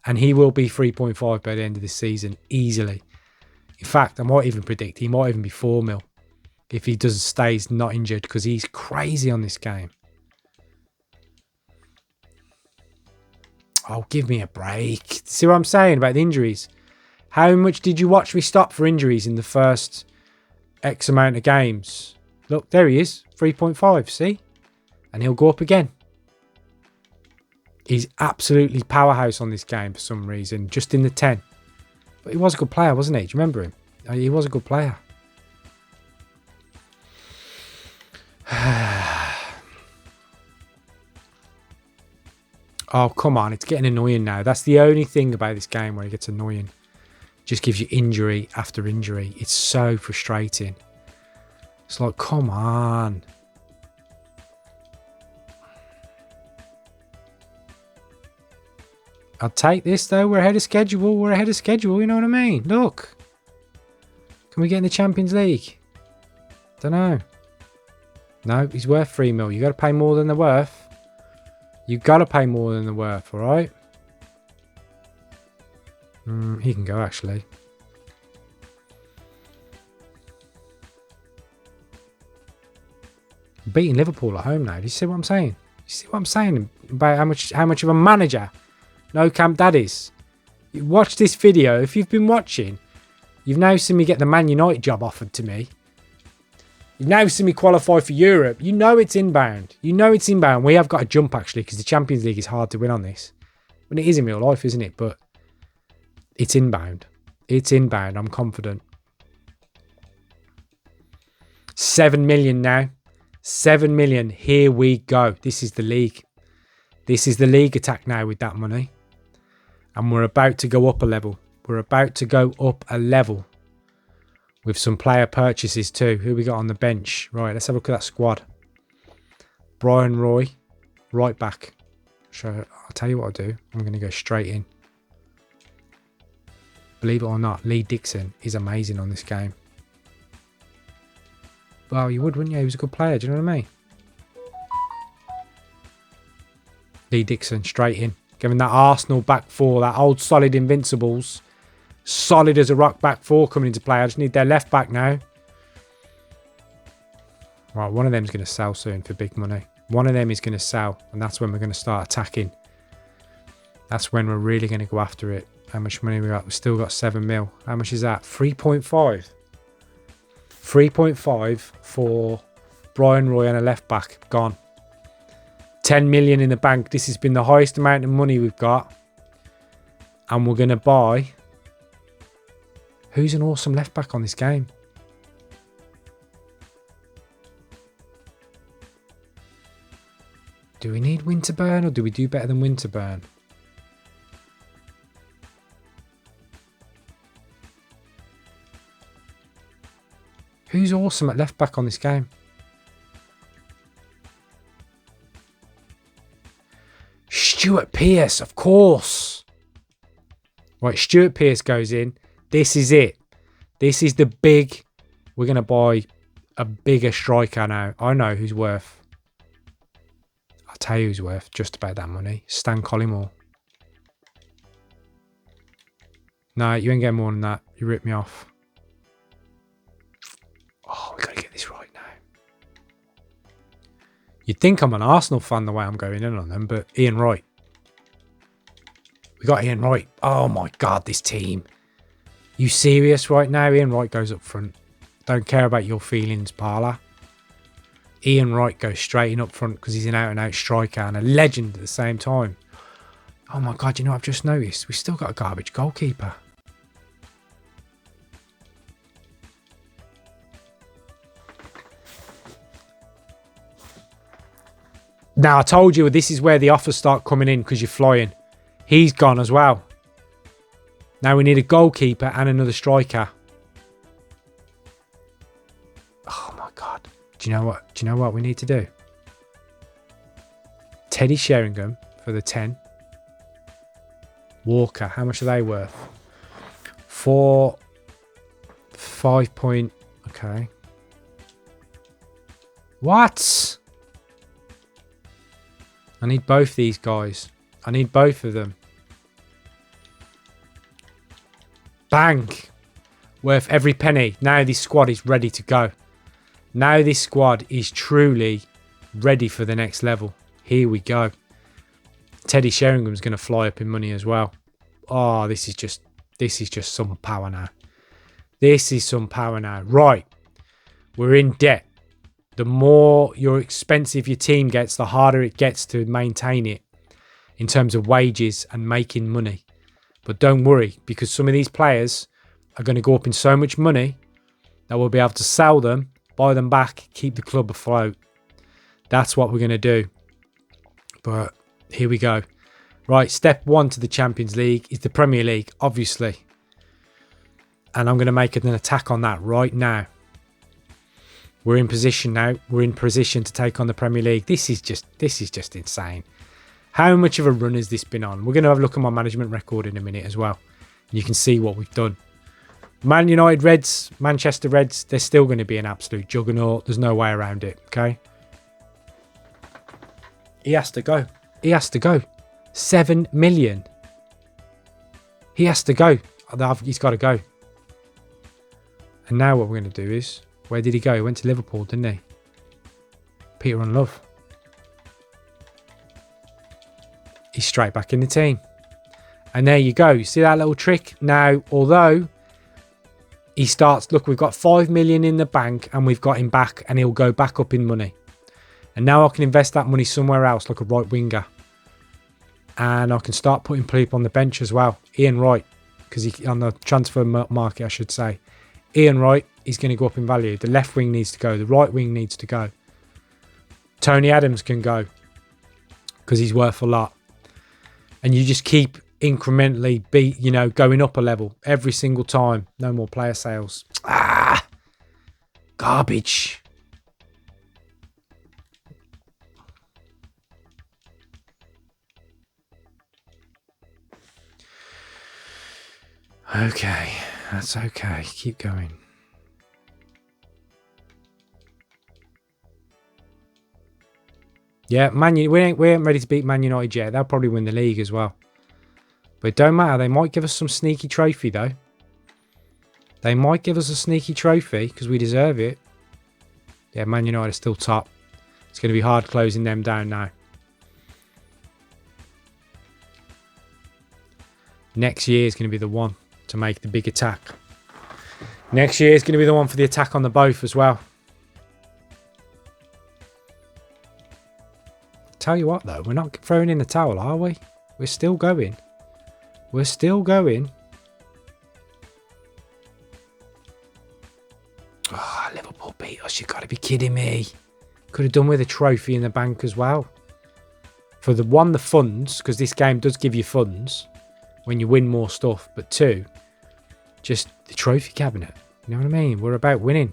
And he will be 3.5 by the end of this season, easily. In fact, I might even predict he might even be 4 mil. If he stays not injured, because he's crazy on this game. Oh, give me a break. See what I'm saying about the injuries? How much did you watch me stop for injuries in the first X amount of games? Look, there he is. 3.5, see? And he'll go up again. He's absolutely powerhouse on this game for some reason, just in the 10. But he was a good player, wasn't he? Do you remember him? He was a good player. Oh, come on. It's getting annoying now. That's the only thing about this game where it gets annoying. Just gives you injury after injury. It's so frustrating. It's like, come on. I'll take this, though. We're ahead of schedule. We're ahead of schedule. You know what I mean? Look. Can we get in the Champions League? Don't know. No, he's worth 3 mil. You got to pay more than they're worth. You got to pay more than they're worth, all right? He can go, actually. Beating Liverpool at home now. Do you see what I'm saying? You see what I'm saying about how much of a manager No Camp Dad is? You watch this video. If you've been watching, you've now seen me get the Man United job offered to me. You've now seen me qualify for Europe. You know it's inbound. You know it's inbound. We have got to jump, actually, because the Champions League is hard to win on this. But it is in real life, isn't it? But it's inbound. It's inbound. I'm confident. 7 million now. 7 million. Here we go. This is the league. This is the league attack now with that money. And we're about to go up a level. We're about to go up a level. With some player purchases too. Who we got on the bench? Right, let's have a look at that squad. Brian Roy. Right back. So I'll tell you what I'll do. I'm going to go straight in. Believe it or not, Lee Dixon is amazing on this game. Well, you would, wouldn't you? He was a good player. Do you know what I mean? Lee Dixon, straight in. Giving that Arsenal back four, that old solid Invincibles. Solid as a rock back four coming into play. I just need their left back now. Right, one of them is going to sell soon for big money. One of them is going to sell, and that's when we're going to start attacking. That's when we're really going to go after it. How much money we got? We've still got 7 mil. How much is that? 3.5. 3.5 for Brian Roy and a left back. Gone. 10 million in the bank. This has been the highest amount of money we've got. And we're going to buy... Who's an awesome left back on this game? Do we need Winterburn or do we do better than Winterburn? Who's awesome at left back on this game? Stuart Pearce, of course. Right, Stuart Pearce goes in. This is it. This is the big... We're going to buy a bigger striker now. I know who's worth... I'll tell you who's worth just about that money. Stan Collymore. No, you ain't getting more than that. You ripped me off. Oh, we got to get this right now. You'd think I'm an Arsenal fan the way I'm going in on them, but Ian Wright. We got Ian Wright. Oh my God, this team. You serious right now? Ian Wright goes up front. Don't care about your feelings, Parla. Ian Wright goes straight in up front because he's an out-and-out striker and a legend at the same time. Oh my God, you know what I've just noticed? We've still got a garbage goalkeeper. Now, I told you this is where the offers start coming in because you're flying. He's gone as well. Now we need a goalkeeper and another striker. Oh my God. Do you know what? Do you know what we need to do? Teddy Sheringham for the 10. Walker, how much are they worth? 5 point... Okay. What? I need both these guys. I need both of them. Bang! Worth every penny. Now this squad is ready to go. Now this squad is truly ready for the next level. Here we go. Teddy Sheringham's going to fly up in money as well. Oh, this is just some power now. This is some power now. Right. We're in debt. The more your expensive your team gets, the harder it gets to maintain it in terms of wages and making money. But don't worry, because some of these players are going to go up in so much money that we'll be able to sell them, buy them back, keep the club afloat. That's what we're going to do. But here we go. Right, step 1 to the Champions League is the Premier League, obviously. And I'm going to make an attack on that right now. We're in position now. We're in position to take on the Premier League. This is just insane. How much of a run has this been on? We're going to have a look at my management record in a minute as well. You can see what we've done. Man United Reds, Manchester Reds, they're still going to be an absolute juggernaut. There's no way around it, okay? He has to go. He has to go. 7 million. He has to go. He's got to go. And now what we're going to do is... Where did he go? He went to Liverpool, didn't he? Peter on Love. He's straight back in the team. And there you go. You see that little trick? Now, although he starts... Look, we've got 5 million in the bank and we've got him back and he'll go back up in money. And now I can invest that money somewhere else, like a right winger. And I can start putting people on the bench as well. Ian Wright, because he on the transfer market, I should say. Ian Wright is going to go up in value. The left wing needs to go. The right wing needs to go. Tony Adams can go because he's worth a lot. And you just keep incrementally going up a level every single time. No more player sales. Garbage. Okay, that's okay. Keep going. Yeah, we ain't ready to beat Man United yet. They'll probably win the league as well. But it don't matter. They might give us some sneaky trophy though. They might give us a sneaky trophy because we deserve it. Yeah, Man United are still top. It's going to be hard closing them down now. Next year is going to be the one to make the big attack. Next year is going to be the one for the attack on the both as well. Tell you what though, we're not throwing in the towel, are we? We're still going. We're still going. Oh, Liverpool beat us. You've got to be kidding me. Could have done with a trophy in the bank as well. For the funds, because this game does give you funds when you win more stuff. But 2, just the trophy cabinet. You know what I mean? We're about winning.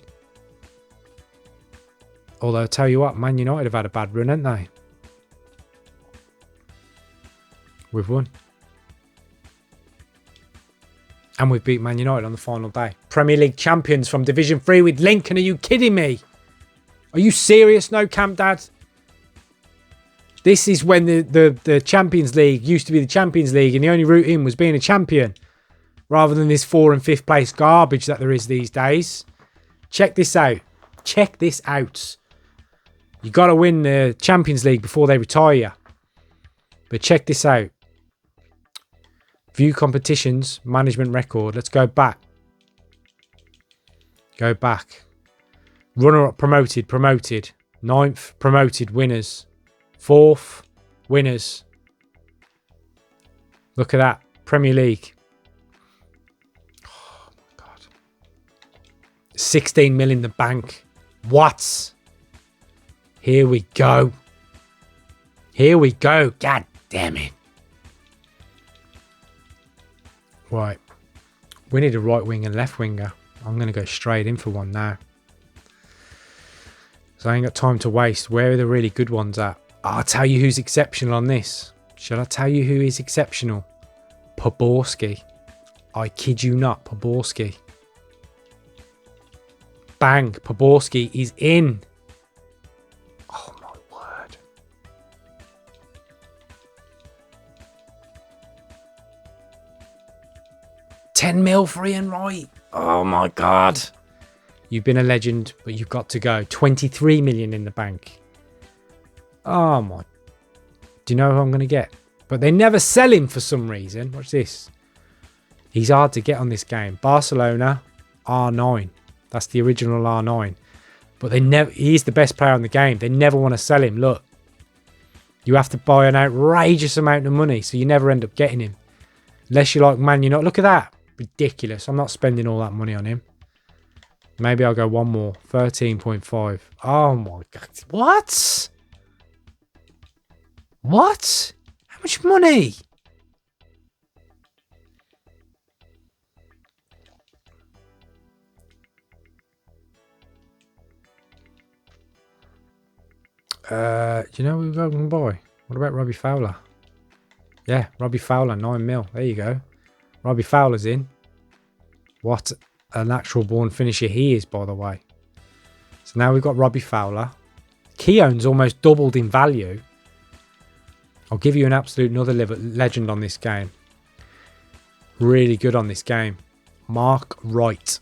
Although, I tell you what, Man United have had a bad run, haven't they? We've won. And we've beat Man United on the final day. Premier League champions from Division 3 with Lincoln. Are you kidding me? Are you serious? No camp, Dad? This is when the Champions League used to be the Champions League and the only route in was being a champion. Rather than this 4th and 5th place garbage that there is these days. Check this out. Check this out. You got to win the Champions League before they retire you. But check this out. View competitions, management record. Let's go back. Go back. Runner-up, promoted. 9th, promoted, winners. 4th, winners. Look at that. Premier League. Oh, my God. 16 mil in the bank. What? Here we go. Here we go. God damn it. Right. We need a right wing and left winger. I'm going to go straight in for one now. So I ain't got time to waste. Where are the really good ones at? I'll tell you who's exceptional on this. Shall I tell you who is exceptional? Poborski. I kid you not, Poborski. Bang, Poborski is in. Oh my word. £10 mil for Ian Wright. Oh my God. You've been a legend, but you've got to go. 23 million in the bank. Oh my. Do you know who I'm going to get? But they never sell him for some reason. Watch this. He's hard to get on this game. Barcelona, R9. That's the original R9. But they never. He's the best player in the game. They never want to sell him. Look. You have to buy an outrageous amount of money, so you never end up getting him. Unless you like Man United. Look at that. Ridiculous. I'm not spending all that money on him. Maybe I'll go one more. 13.5. Oh my God. What? What? How much money? Do you know who we're going to buy? What about Robbie Fowler? Yeah, Robbie Fowler, 9 mil. There you go. Robbie Fowler's in. What a natural born finisher he is, by the way. So now we've got Robbie Fowler. Keown's almost doubled in value. I'll give you an absolute another legend on this game. Really good on this game. Mark Wright.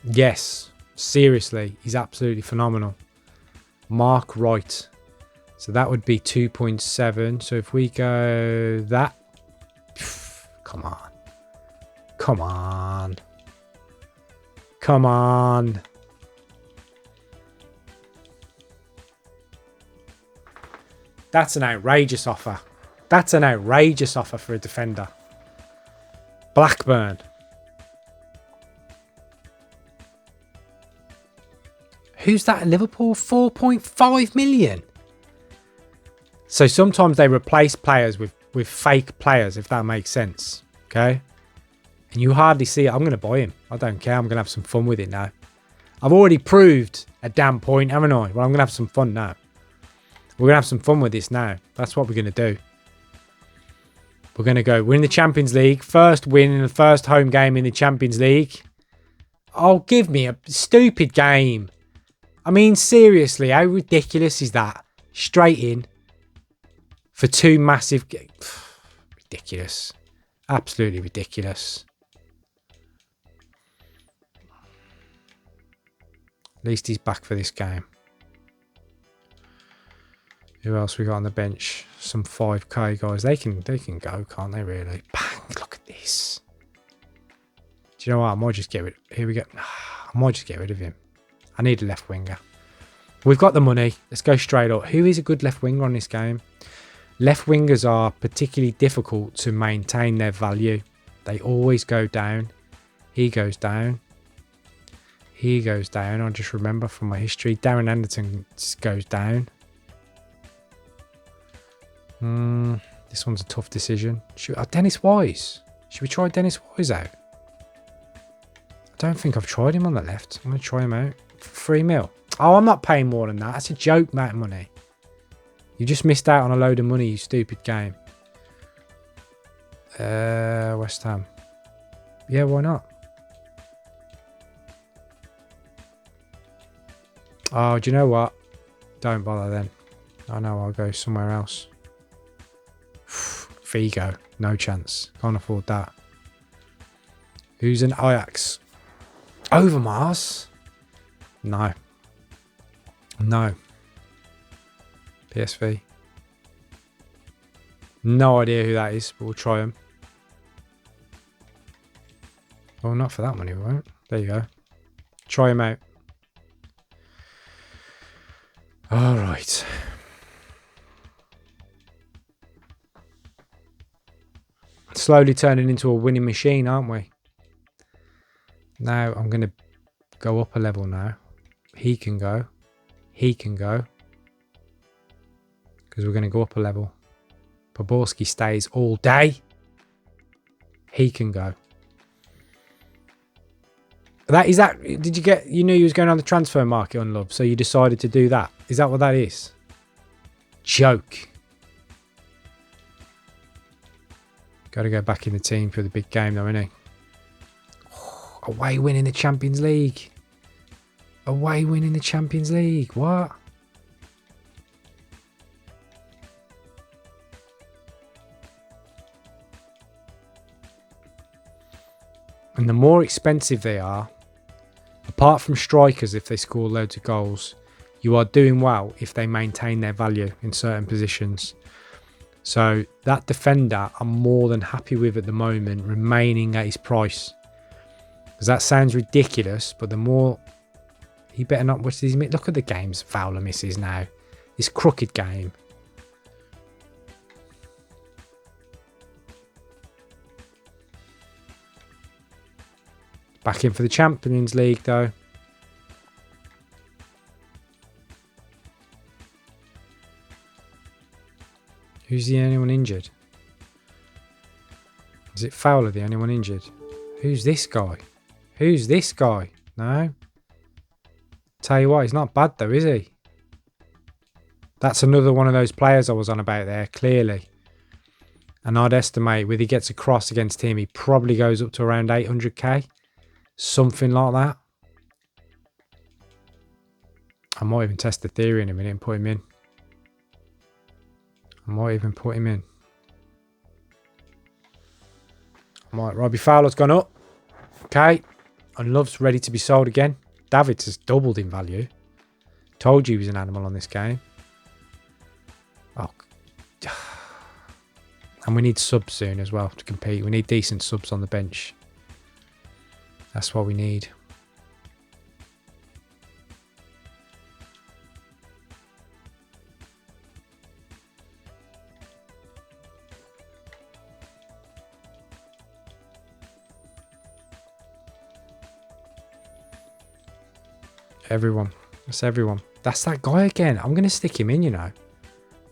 Yes, seriously, he's absolutely phenomenal. Mark Wright. So that would be 2.7. So if we go that. Come on. Come on. Come on. That's an outrageous offer. That's an outrageous offer for a defender. Blackburn. Who's that at Liverpool? 4.5 million. So sometimes they replace players with fake players, if that makes sense. Okay? And you hardly see it. I'm going to buy him. I don't care. I'm going to have some fun with it now. I've already proved a damn point, haven't I? Well, I'm going to have some fun now. We're going to have some fun with this now. That's what we're going to do. We're going to go win the Champions League. First win in the first home game in the Champions League. Oh, give me a stupid game. I mean, seriously, how ridiculous is that? Straight in for 2 massive... Ridiculous. Absolutely ridiculous. At least he's back for this game. Who else we got on the bench? Some 5k guys. They can go, can't they, really? Bang, look at this. Do you know what? I might just get rid... Here we go. I might just get rid of him. I need a left winger. We've got the money. Let's go straight up. Who is a good left winger on this game? Left wingers are particularly difficult to maintain their value. They always go down. He goes down. He goes down. I just remember from my history. Darren Anderton goes down. This one's a tough decision. Dennis Wise. Should we try Dennis Wise out? I don't think I've tried him on the left. I'm going to try him out. 3 mil. Oh, I'm not paying more than that. That's a joke amount of money. You just missed out on a load of money, you stupid game. West Ham. Yeah, why not? Oh, do you know what? Don't bother then. I know I'll go somewhere else. Figo. No chance. Can't afford that. Who's an Ajax? Overmars? No. No. PSV. No idea who that is, but we'll try him. Well, not for that money, we won't. There you go. Try him out. All right. Slowly turning into a winning machine, aren't we? Now I'm going to go up a level now. He can go. He can go. Because we're going to go up a level. Poborski stays all day. He can go. Did you get, you knew you was going on the transfer market on Love, so you decided to do that? Is that what that is? Joke. Got to go back in the team for the big game though, innit? Oh, away winning the Champions League. Away winning the Champions League. What? And the more expensive they are, apart from strikers if they score loads of goals, you are doing well if they maintain their value in certain positions. So that defender I'm more than happy with at the moment, remaining at his price. Because that sounds ridiculous, but the more... He better not... Look at the games Fowler misses now. This crooked game. Back in for the Champions League, though. Who's the only one injured? Is it Fowler the only one injured? Who's this guy? Who's this guy? No? Tell you what, he's not bad though, is he? That's another one of those players I was on about there, clearly. And I'd estimate when he gets a cross against him, he probably goes up to around 800k. Something like that. I might even test the theory in a minute and put him in. I might even put him in. Robbie Fowler's gone up. Okay. And Love's ready to be sold again. Davids has doubled in value. Told you he was an animal on this game. Oh. And we need subs soon as well to compete. We need decent subs on the bench. That's what we need. Everyone. That's everyone. That's that guy again. I'm going to stick him in, you know.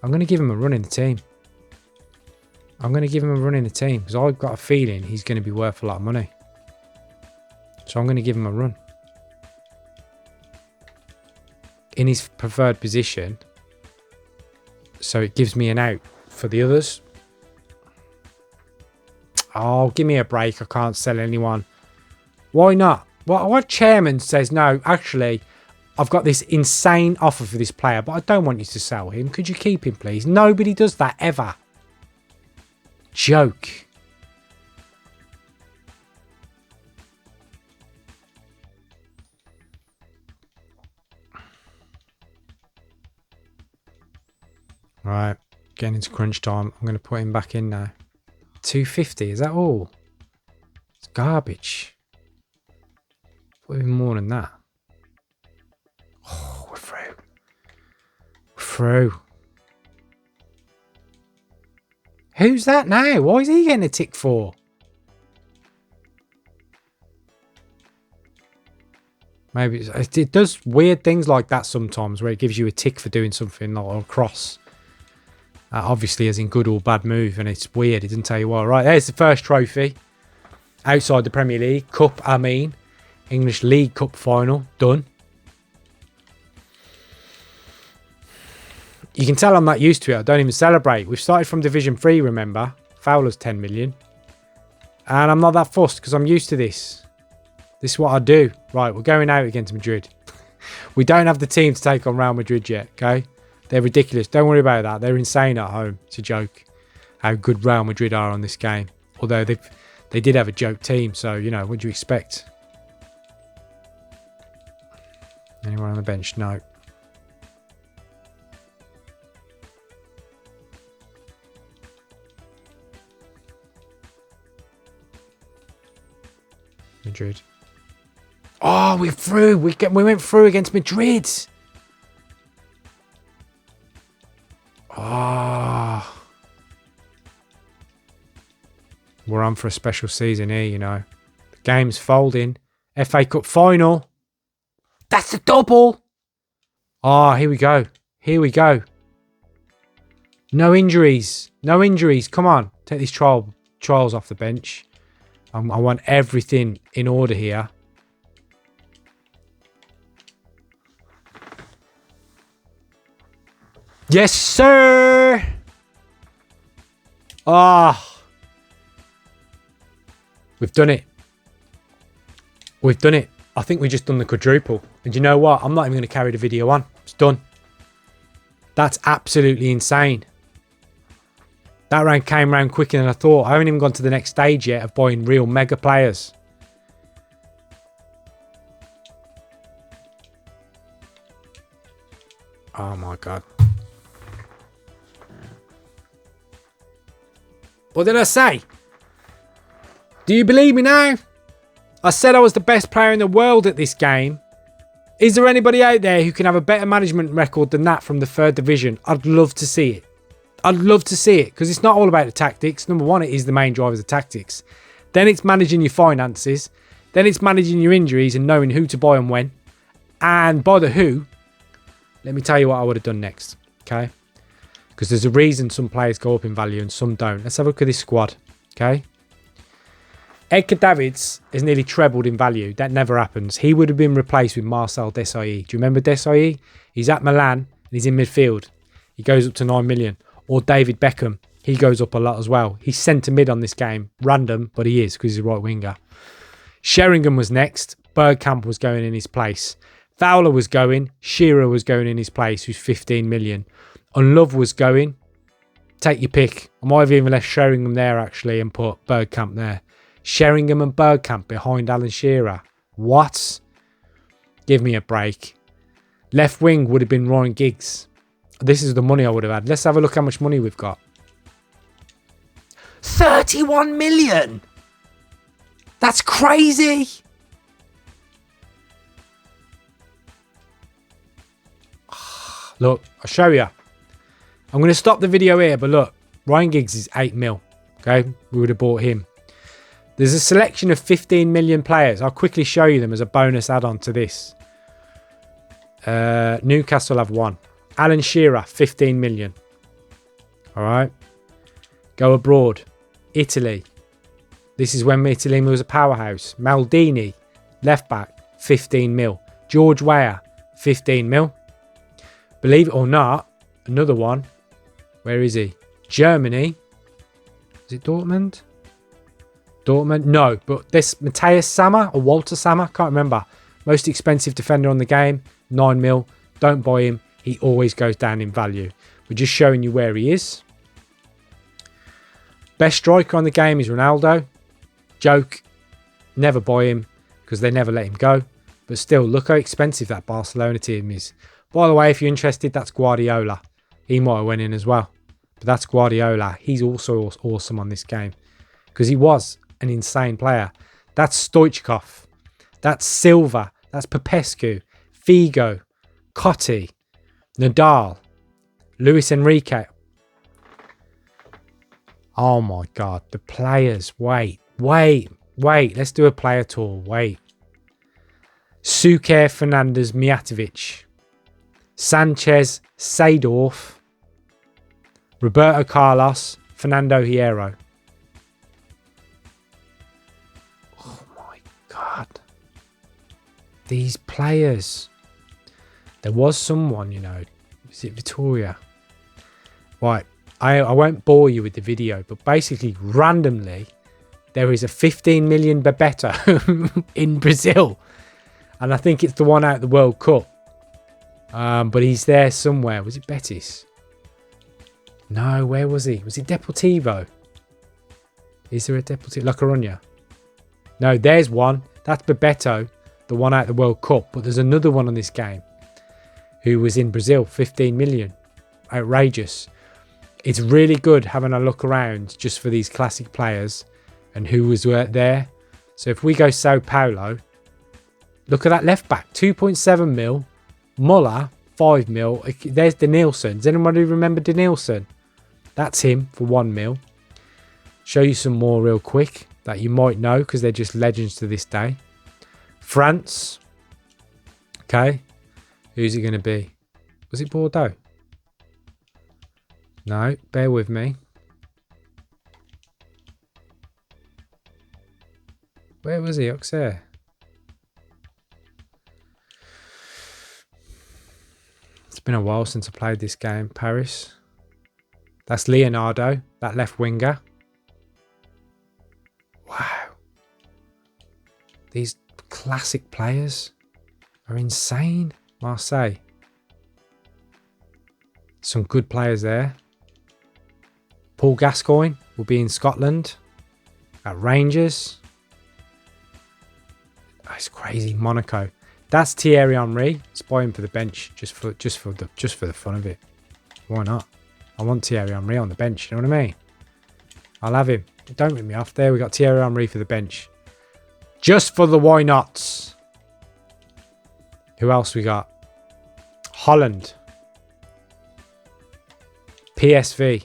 I'm going to give him a run in the team. I'm going to give him a run in the team because I've got a feeling he's going to be worth a lot of money. So I'm going to give him a run. In his preferred position. So it gives me an out for the others. Oh, give me a break. I can't sell anyone. Why not? What chairman says, no, actually, I've got this insane offer for this player, but I don't want you to sell him. Could you keep him, please? Nobody does that ever. Joke. Right, getting into crunch time. I'm going to put him back in now. 250, is that all? It's garbage. Put even more than that. Oh, we're through. We're through. Who's that now? Why is he getting a tick for? Maybe it does weird things like that sometimes where it gives you a tick for doing something like a cross. Obviously as in good or bad move, and it's weird. It doesn't tell you why. Right, there's the first trophy. Outside the Premier League. Cup, I mean. English League Cup final. Done. You can tell I'm not used to it. I don't even celebrate. We've started from Division 3, remember. Fowler's 10 million. And I'm not that fussed because I'm used to this. This is what I do. Right, we're going out against Madrid. We don't have the team to take on Real Madrid yet, okay? They're ridiculous. Don't worry about that. They're insane at home. It's a joke how good Real Madrid are on this game. Although they did have a joke team, so, you know, what do you expect? Anyone on the bench? No. Madrid. Oh, we're through. We went through against Madrid. Oh. We're on for a special season here, you know. The game's folding. FA Cup final. That's a double. Oh, here we go. Here we go. No injuries. No injuries. Come on. Take these trials off the bench. I want everything in order here. Yes, sir. Ah. We've done it. We've done it. I think we just done the quadruple. And you know what? I'm not even going to carry the video on. It's done. That's absolutely insane. That round came round quicker than I thought. I haven't even gone to the next stage yet of buying real mega players. Oh my God. What did I say? Do you believe me now? I said I was the best player in the world at this game. Is there anybody out there who can have a better management record than that from the third division? I'd love to see it. I'd love to see it because it's not all about the tactics. Number one, it is the main driver of the tactics. Then it's managing your finances. Then it's managing your injuries and knowing who to buy and when. And by the who, let me tell you what I would have done next. Okay? Because there's a reason some players go up in value and some don't. Let's have a look at this squad. Okay? Edgar Davids has nearly trebled in value. That never happens. He would have been replaced with Marcel Desailly. Do you remember Desailly? He's at Milan and he's in midfield. He goes up to 9 million. Or David Beckham. He goes up a lot as well. He's centre mid on this game. Random, but he is because he's a right winger. Sheringham was next. Bergkamp was going in his place. Fowler was going. Shearer was going in his place, who's 15 million. And Love was going. Take your pick. I might have even left Sheringham there actually and put Bergkamp there. Sheringham and Bergkamp behind Alan Shearer. What? Give me a break. Left wing would have been Ryan Giggs. This is the money I would have had. Let's have a look how much money we've got. 31 million! That's crazy! Look, I'll show you. I'm going to stop the video here, but look. Ryan Giggs is 8 mil. Okay? We would have bought him. There's a selection of 15 million players. I'll quickly show you them as a bonus add-on to this. Newcastle have one. Alan Shearer, 15 million. All right. Go abroad. Italy. This is when Italy was a powerhouse. Maldini, left back, 15 mil. George Weah, 15 mil. Believe it or not, another one. Where is he? Germany. Is it Dortmund? Dortmund? No, but this Matthias Sammer or Walter Sammer, can't remember. Most expensive defender on the game, 9 mil. Don't buy him. He always goes down in value. We're just showing you where he is. Best striker on the game is Ronaldo. Joke. Never buy him because they never let him go. But still, look how expensive that Barcelona team is. By the way, if you're interested, that's Guardiola. He might have went in as well. But that's Guardiola. He's also awesome on this game because he was an insane player. That's Stoichkov. That's Silva. That's Popescu. Figo. Cotti. Nadal. Luis Enrique. Oh my God. The players. Wait. Let's do a player tour. Wait. Suker, Fernandez, Mijatovic. Sanchez, Seedorf. Roberto Carlos. Fernando Hierro. Oh my God. These players. There was someone, you know. Is it Victoria? Right. I won't bore you with the video, but basically, randomly, there is a 15 million Bebeto in Brazil. And I think it's the one out of the World Cup. But he's there somewhere. Was it Betis? No, where was he? Was it Deportivo? Is there a Deportivo? La Coruña? No, there's one. That's Bebeto, the one out of the World Cup. But there's another one on this game who was in Brazil, 15 million. Outrageous. It's really good having a look around just for these classic players and who was there. So if we go Sao Paulo, look at that left back, 2.7 mil. Muller, 5 mil. There's Denilson. Does anybody remember Denilson? That's him for 1 mil. Show you some more real quick that you might know because they're just legends to this day. France. Okay. Who's it going to be? Was it Bordeaux? No, bear with me. Where was he? Auxerre. It's been a while since I played this game. Paris. That's Leonardo, that left winger. Wow. These classic players are insane. Marseille. Some good players there. Paul Gascoigne will be in Scotland. At Rangers. Oh, it's crazy. Monaco. That's Thierry Henry. Let's buy him for the bench, just for the fun of it. Why not? I want Thierry Henry on the bench. You know what I mean? I'll have him. Don't rip me off. There we got Thierry Henry for the bench, just for the why nots. Who else we got? Holland. PSV.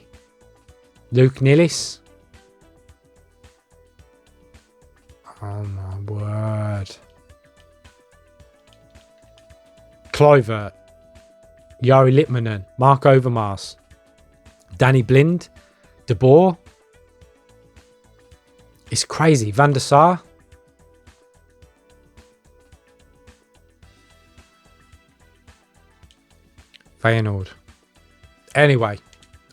Luke Nilis. Oh my word. Kluivert. Jari Litmanen. Mark Overmars. Danny Blind. De Boer. It's crazy. Van der Sar. Feyenoord. Anyway,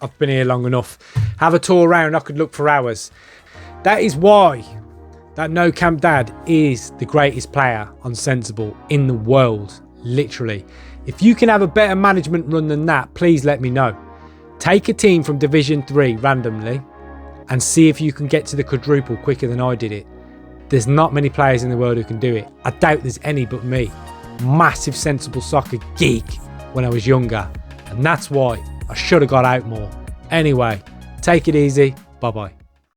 I've been here long enough. Have a tour around. I could look for hours. That is why that No Camp Dad is the greatest player on Sensible in the world. Literally. If you can have a better management run than that, please let me know. Take a team from Division 3 randomly and see if you can get to the quadruple quicker than I did it. There's not many players in the world who can do it. I doubt there's any but me. Massive Sensible Soccer geek when I was younger. And that's why I should have got out more. Anyway, take it easy. Bye-bye.